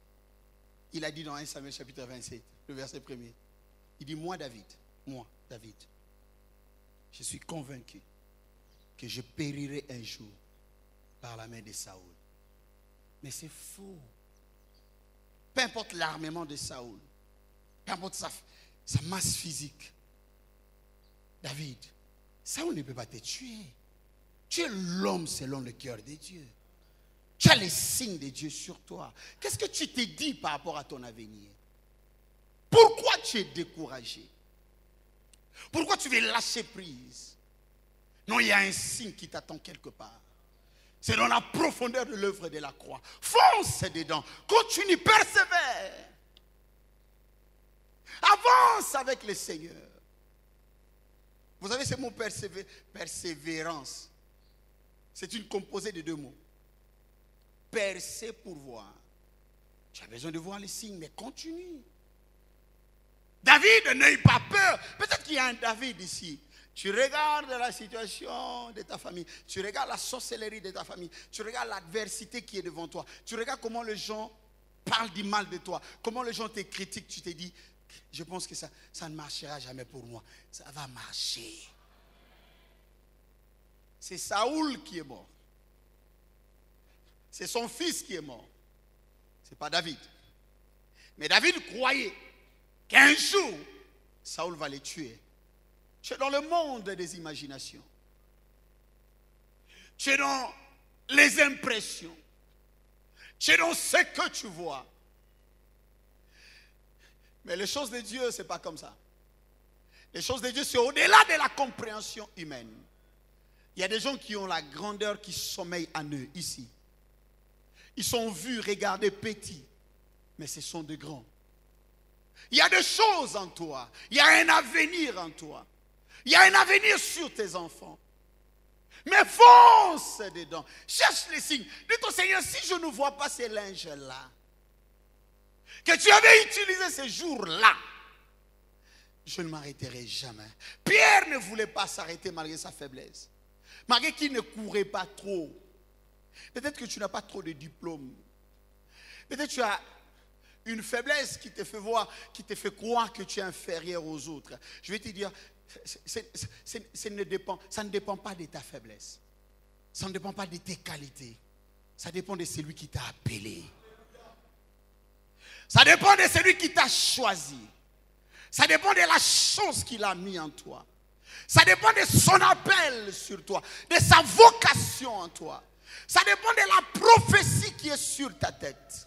Il a dit dans 1 Samuel chapitre 27, le verset 1er. Il dit, moi David, je suis convaincu que je périrai un jour par la main de Saoul. Mais c'est faux. Peu importe l'armement de Saoul, peu importe sa masse physique, David, Saoul ne peut pas te tuer. Tu es l'homme selon le cœur de Dieu. Tu as les signes de Dieu sur toi. Qu'est-ce que tu te dis par rapport à ton avenir? Pourquoi tu es découragé? Pourquoi tu veux lâcher prise? Non, il y a un signe qui t'attend quelque part. C'est dans la profondeur de l'œuvre de la croix. Fonce dedans. Continue, persévère. Avance avec le Seigneur. Vous avez ce mot persévérance. C'est une composée de deux mots. Percer pour voir. Tu as besoin de voir les signes, mais continue. David, n'aie pas peur. Peut-être qu'il y a un David ici. Tu regardes la situation de ta famille. Tu regardes la sorcellerie de ta famille. Tu regardes l'adversité qui est devant toi. Tu regardes comment les gens parlent du mal de toi. Comment les gens te critiquent. Tu te dis, je pense que ça ne marchera jamais pour moi. Ça va marcher. C'est Saoul qui est mort. C'est son fils qui est mort. Ce n'est pas David. Mais David croyait qu'un jour, Saoul va les tuer. Tu es dans le monde des imaginations. Tu es dans les impressions. Tu es dans ce que tu vois. Mais les choses de Dieu, ce n'est pas comme ça. Les choses de Dieu, c'est au-delà de la compréhension humaine. Il y a des gens qui ont la grandeur qui sommeille en eux, ici. Ils sont vus, regardés petits, mais ce sont de grands. Il y a des choses en toi. Il y a un avenir en toi. Il y a un avenir sur tes enfants. Mais fonce dedans. Cherche les signes. Dis au Seigneur, si je ne vois pas ces linges-là, que tu avais utilisé ces jours-là, je ne m'arrêterai jamais. Pierre ne voulait pas s'arrêter malgré sa faiblesse. Malgré qu'il ne courait pas trop. Peut-être que tu n'as pas trop de diplômes. Peut-être que tu as une faiblesse qui te fait voir, qui te fait croire que tu es inférieur aux autres. Je vais te dire, ça ne dépend pas de ta faiblesse. Ça ne dépend pas de tes qualités. Ça dépend de celui qui t'a appelé. Ça dépend de celui qui t'a choisi. Ça dépend de la chance qu'il a mis en toi. Ça dépend de son appel sur toi, de sa vocation en toi. Ça dépend de la prophétie qui est sur ta tête.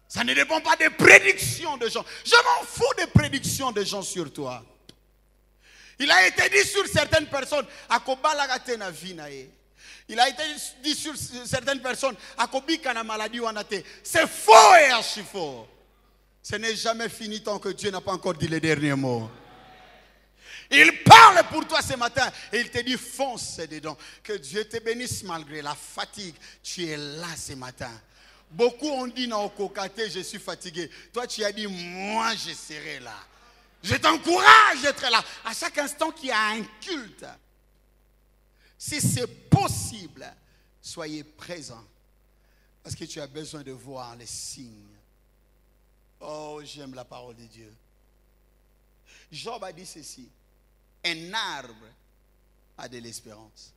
Ça ne dépend pas des prédictions de gens. Je m'en fous des prédictions de gens sur toi. Il a été dit sur certaines personnes, il a été dit sur certaines personnes, c'est faux et archi faux. Ce n'est jamais fini tant que Dieu n'a pas encore dit les derniers mots. Il parle pour toi ce matin et il te dit fonce dedans. Que Dieu te bénisse malgré la fatigue. Tu es là ce matin. Beaucoup ont dit non, Kokate, je suis fatigué. Toi tu as dit moi je serai là. Je t'encourage d'être là. À chaque instant qu'il y a un culte, si c'est possible, soyez présents. Parce que tu as besoin de voir les signes. Oh, j'aime la parole de Dieu. Job a dit ceci. Un arbre a de l'espérance.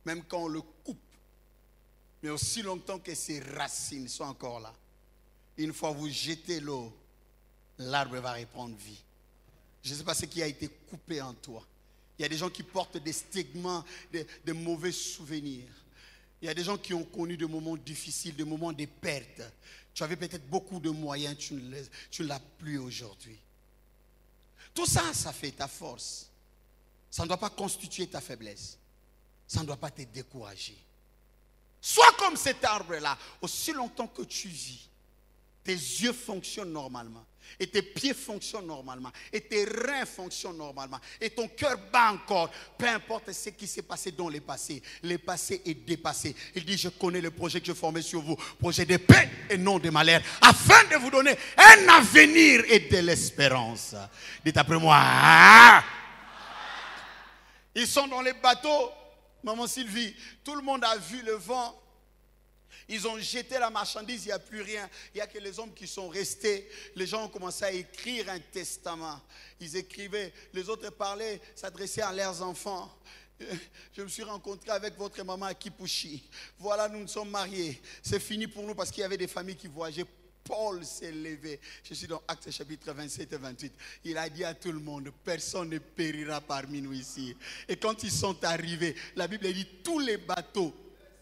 Même quand on le coupe. Mais aussi longtemps que ses racines sont encore là. Une fois vous jetez l'eau, l'arbre va reprendre vie. Je ne sais pas ce qui a été coupé en toi. Il y a des gens qui portent des stigmas, des mauvais souvenirs. Il y a des gens qui ont connu des moments difficiles, des moments de perte. Tu avais peut-être beaucoup de moyens, tu ne l'as plus aujourd'hui. Tout ça, ça fait ta force. Ça ne doit pas constituer ta faiblesse. Ça ne doit pas te décourager. Sois comme cet arbre-là. Aussi longtemps que tu vis, tes yeux fonctionnent normalement. Et tes pieds fonctionnent normalement. Et tes reins fonctionnent normalement. Et ton cœur bat encore. Peu importe ce qui s'est passé dans le passé. Le passé est dépassé. Il dit, je connais le projet que je formais sur vous. Projet de paix et non de malheur. Afin de vous donner un avenir et de l'espérance. Dites après moi. Ah! Ils sont dans les bateaux. Maman Sylvie, tout le monde a vu le vent. Ils ont jeté la marchandise, il n'y a plus rien. Il n'y a que les hommes qui sont restés. Les gens ont commencé à écrire un testament. Ils écrivaient, les autres parlaient, s'adressaient à leurs enfants. Je me suis rencontré avec votre maman à Kipushi. Voilà, nous nous sommes mariés. C'est fini pour nous parce qu'il y avait des familles qui voyageaient. Paul s'est levé. Je suis dans Actes chapitre 27 et 28. Il a dit à tout le monde, personne ne périra parmi nous ici. Et quand ils sont arrivés, la Bible dit, tous les bateaux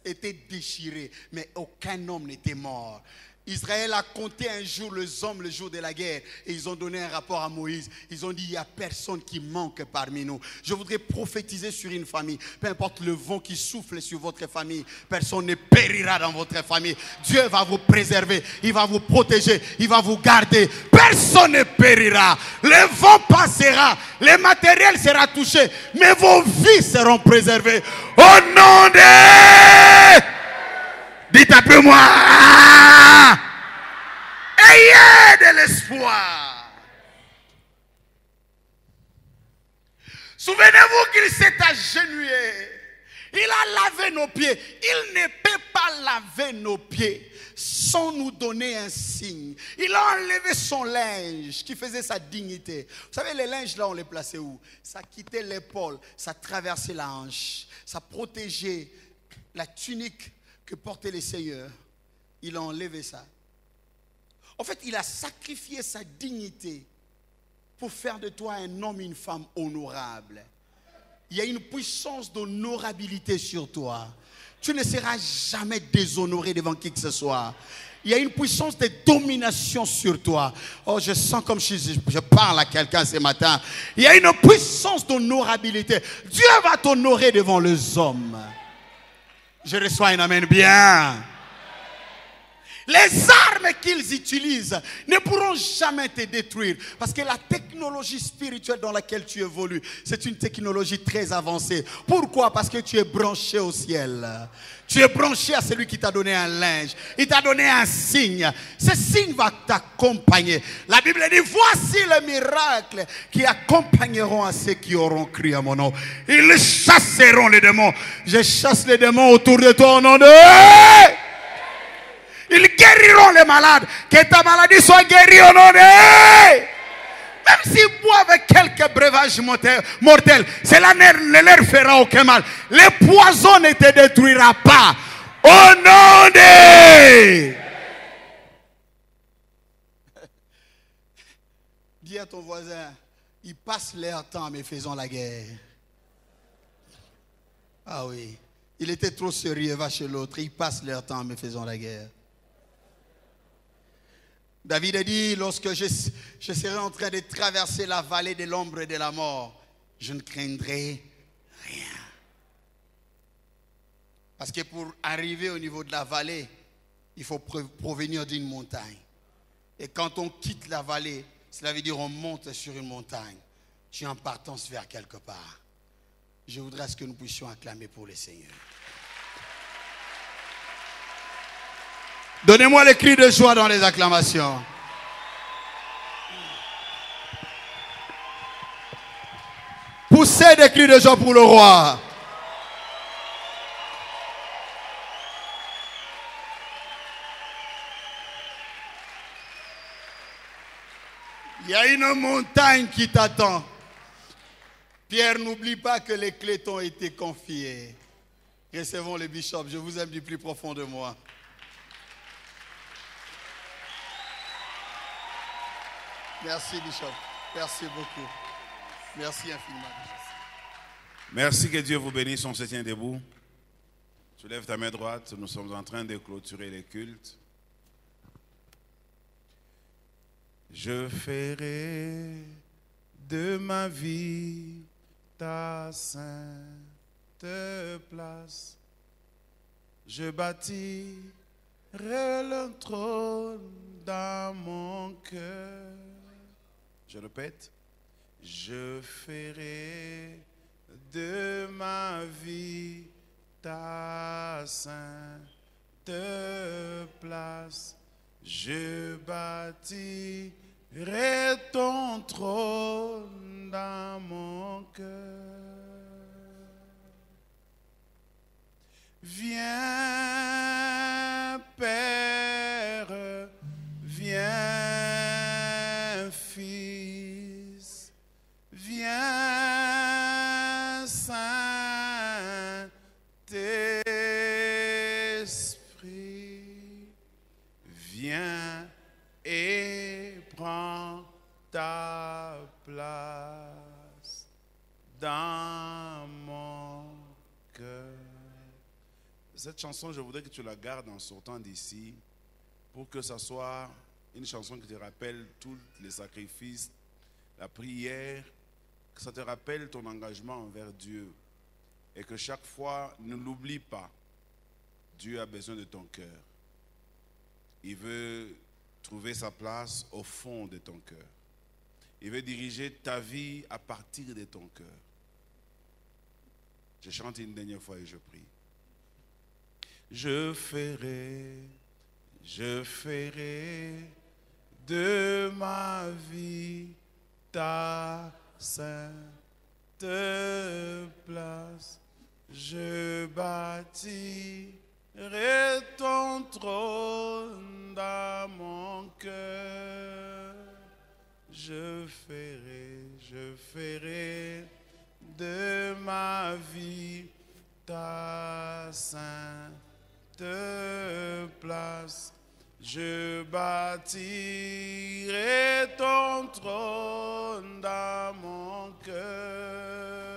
étaient déchirés, mais aucun homme n'était mort. Israël a compté un jour les hommes le jour de la guerre et ils ont donné un rapport à Moïse. Ils ont dit, il n'y a personne qui manque parmi nous. Je voudrais prophétiser sur une famille. Peu importe le vent qui souffle sur votre famille, personne ne périra dans votre famille. Dieu va vous préserver, il va vous protéger, il va vous garder. Personne ne périra. Le vent passera, le matériel sera touché, mais vos vies seront préservées. Au nom de... Dites après moi, ayez de l'espoir. Souvenez-vous qu'il s'est agenouillé. Il a lavé nos pieds. Il ne peut pas laver nos pieds sans nous donner un signe. Il a enlevé son linge qui faisait sa dignité. Vous savez, les linges là, on les plaçait où? Ça quittait l'épaule, ça traversait la hanche, ça protégeait la tunique que portaient les seigneurs. Il a enlevé ça. En fait, il a sacrifié sa dignité pour faire de toi un homme et une femme honorables. Il y a une puissance d'honorabilité sur toi. Tu ne seras jamais déshonoré devant qui que ce soit. Il y a une puissance de domination sur toi. Oh, je sens comme si je parle à quelqu'un ce matin. Il y a une puissance d'honorabilité. Dieu va t'honorer devant les hommes. Je reçois un amen bien. Les armes qu'ils utilisent ne pourront jamais te détruire. Parce que la technologie spirituelle dans laquelle tu évolues, c'est une technologie très avancée. Pourquoi? Parce que tu es branché au ciel. Tu es branché à celui qui t'a donné un linge. Il t'a donné un signe. Ce signe va t'accompagner. La Bible dit, voici les miracles qui accompagneront à ceux qui auront cru à mon nom. Ils chasseront les démons. Je chasse les démons autour de toi au nom de... Ils guériront les malade, que ta maladie soit guérie au nom de... Même s'il boit avec quelques breuvages mortels, cela ne leur fera aucun mal. Le poison ne te détruira pas. Au nom de... Dis à ton voisin, ils passent leur temps mais faisons la guerre. Ah oui, il était trop sérieux, va chez l'autre. Ils passent leur temps mais faisons la guerre. David a dit, lorsque je serai en train de traverser la vallée de l'ombre et de la mort, je ne craindrai rien. Parce que pour arriver au niveau de la vallée, il faut provenir d'une montagne. Et quand on quitte la vallée, cela veut dire on monte sur une montagne. Tu es en partance vers quelque part. Je voudrais que nous puissions acclamer pour le Seigneur. Donnez-moi les cris de joie dans les acclamations. Poussez des cris de joie pour le roi. Il y a une montagne qui t'attend. Pierre, n'oublie pas que les clés t'ont été confiées. Recevons le bishop. Je vous aime du plus profond de moi. Merci, Bishop. Merci beaucoup. Merci infiniment. Merci, que Dieu vous bénisse. On se tient debout. Tu lèves ta main droite. Nous sommes en train de clôturer les cultes. Je ferai de ma vie ta sainte place. Je bâtirai le trône dans mon cœur. Je répète, je ferai de ma vie ta sainte place. Je bâtirai ton trône dans mon cœur. Viens, Père, viens, Fils, viens, Saint-Esprit, viens et prends ta place dans mon cœur. Cette chanson, je voudrais que tu la gardes en sortant d'ici pour que ça soit une chanson qui te rappelle tous les sacrifices, la prière, que ça te rappelle ton engagement envers Dieu et que chaque fois, ne l'oublie pas. Dieu a besoin de ton cœur. Il veut trouver sa place au fond de ton cœur. Il veut diriger ta vie à partir de ton cœur. Je chante une dernière fois et je prie. Je ferai de ma vie ta sainte place. Je bâtirai ton trône dans mon cœur. Je ferai de ma vie ta sainte place. Je bâtirai ton trône dans mon cœur.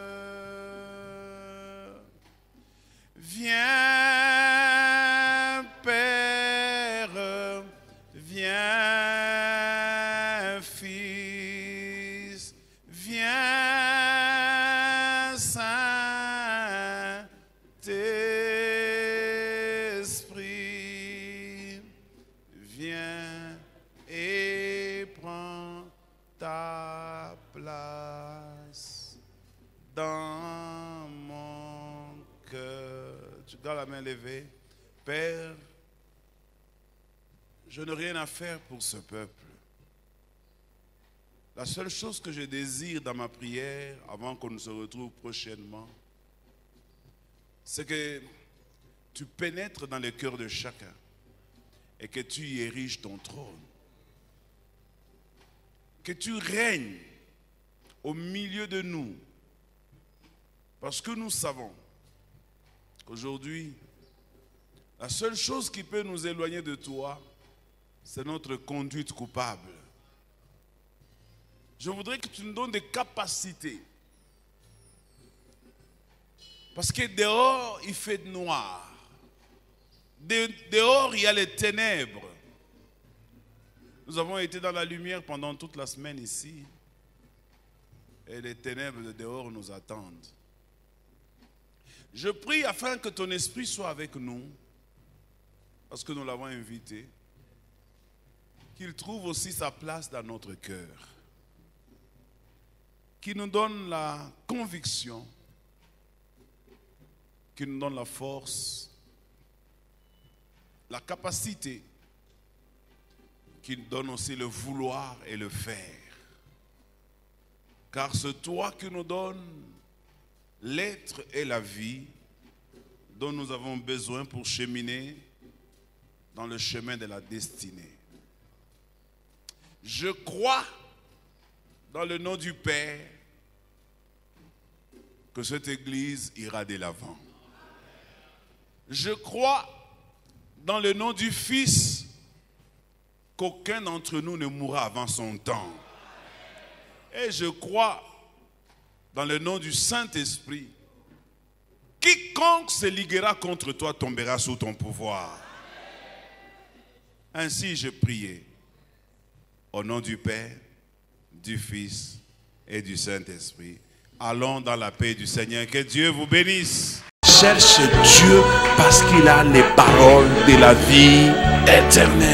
Viens, Père, viens, Fils, viens, Saint-Esprit, viens et prends ta place dans mon cœur. Tu gardes la main levée. Père, je n'ai rien à faire pour ce peuple. La seule chose que je désire dans ma prière, avant qu'on se retrouve prochainement, c'est que tu pénètres dans le cœur de chacun et que tu y ériges ton trône. Que tu règnes au milieu de nous. Parce que nous savons qu'aujourd'hui, la seule chose qui peut nous éloigner de toi, c'est notre conduite coupable. Je voudrais que tu nous donnes des capacités. Parce que dehors, il fait noir. Dehors, il y a les ténèbres. Nous avons été dans la lumière pendant toute la semaine ici. Et les ténèbres de dehors nous attendent. Je prie afin que ton esprit soit avec nous. Parce que nous l'avons invité. Qu'il trouve aussi sa place dans notre cœur. Qu'il nous donne la conviction. Qu'il nous donne la force. La capacité. Qu'il donne aussi le vouloir et le faire. Car c'est toi qui nous donnes l'être et la vie dont nous avons besoin pour cheminer dans le chemin de la destinée. Je crois dans le nom du Père que cette église ira de l'avant. Je crois dans le nom du Fils qu'aucun d'entre nous ne mourra avant son temps. Et je crois dans le nom du Saint-Esprit, quiconque se liguera contre toi tombera sous ton pouvoir. Ainsi j'ai prié au nom du Père, du Fils et du Saint-Esprit. Allons dans la paix du Seigneur. Que Dieu vous bénisse. Cherche Dieu parce qu'il a les paroles de la vie éternelle.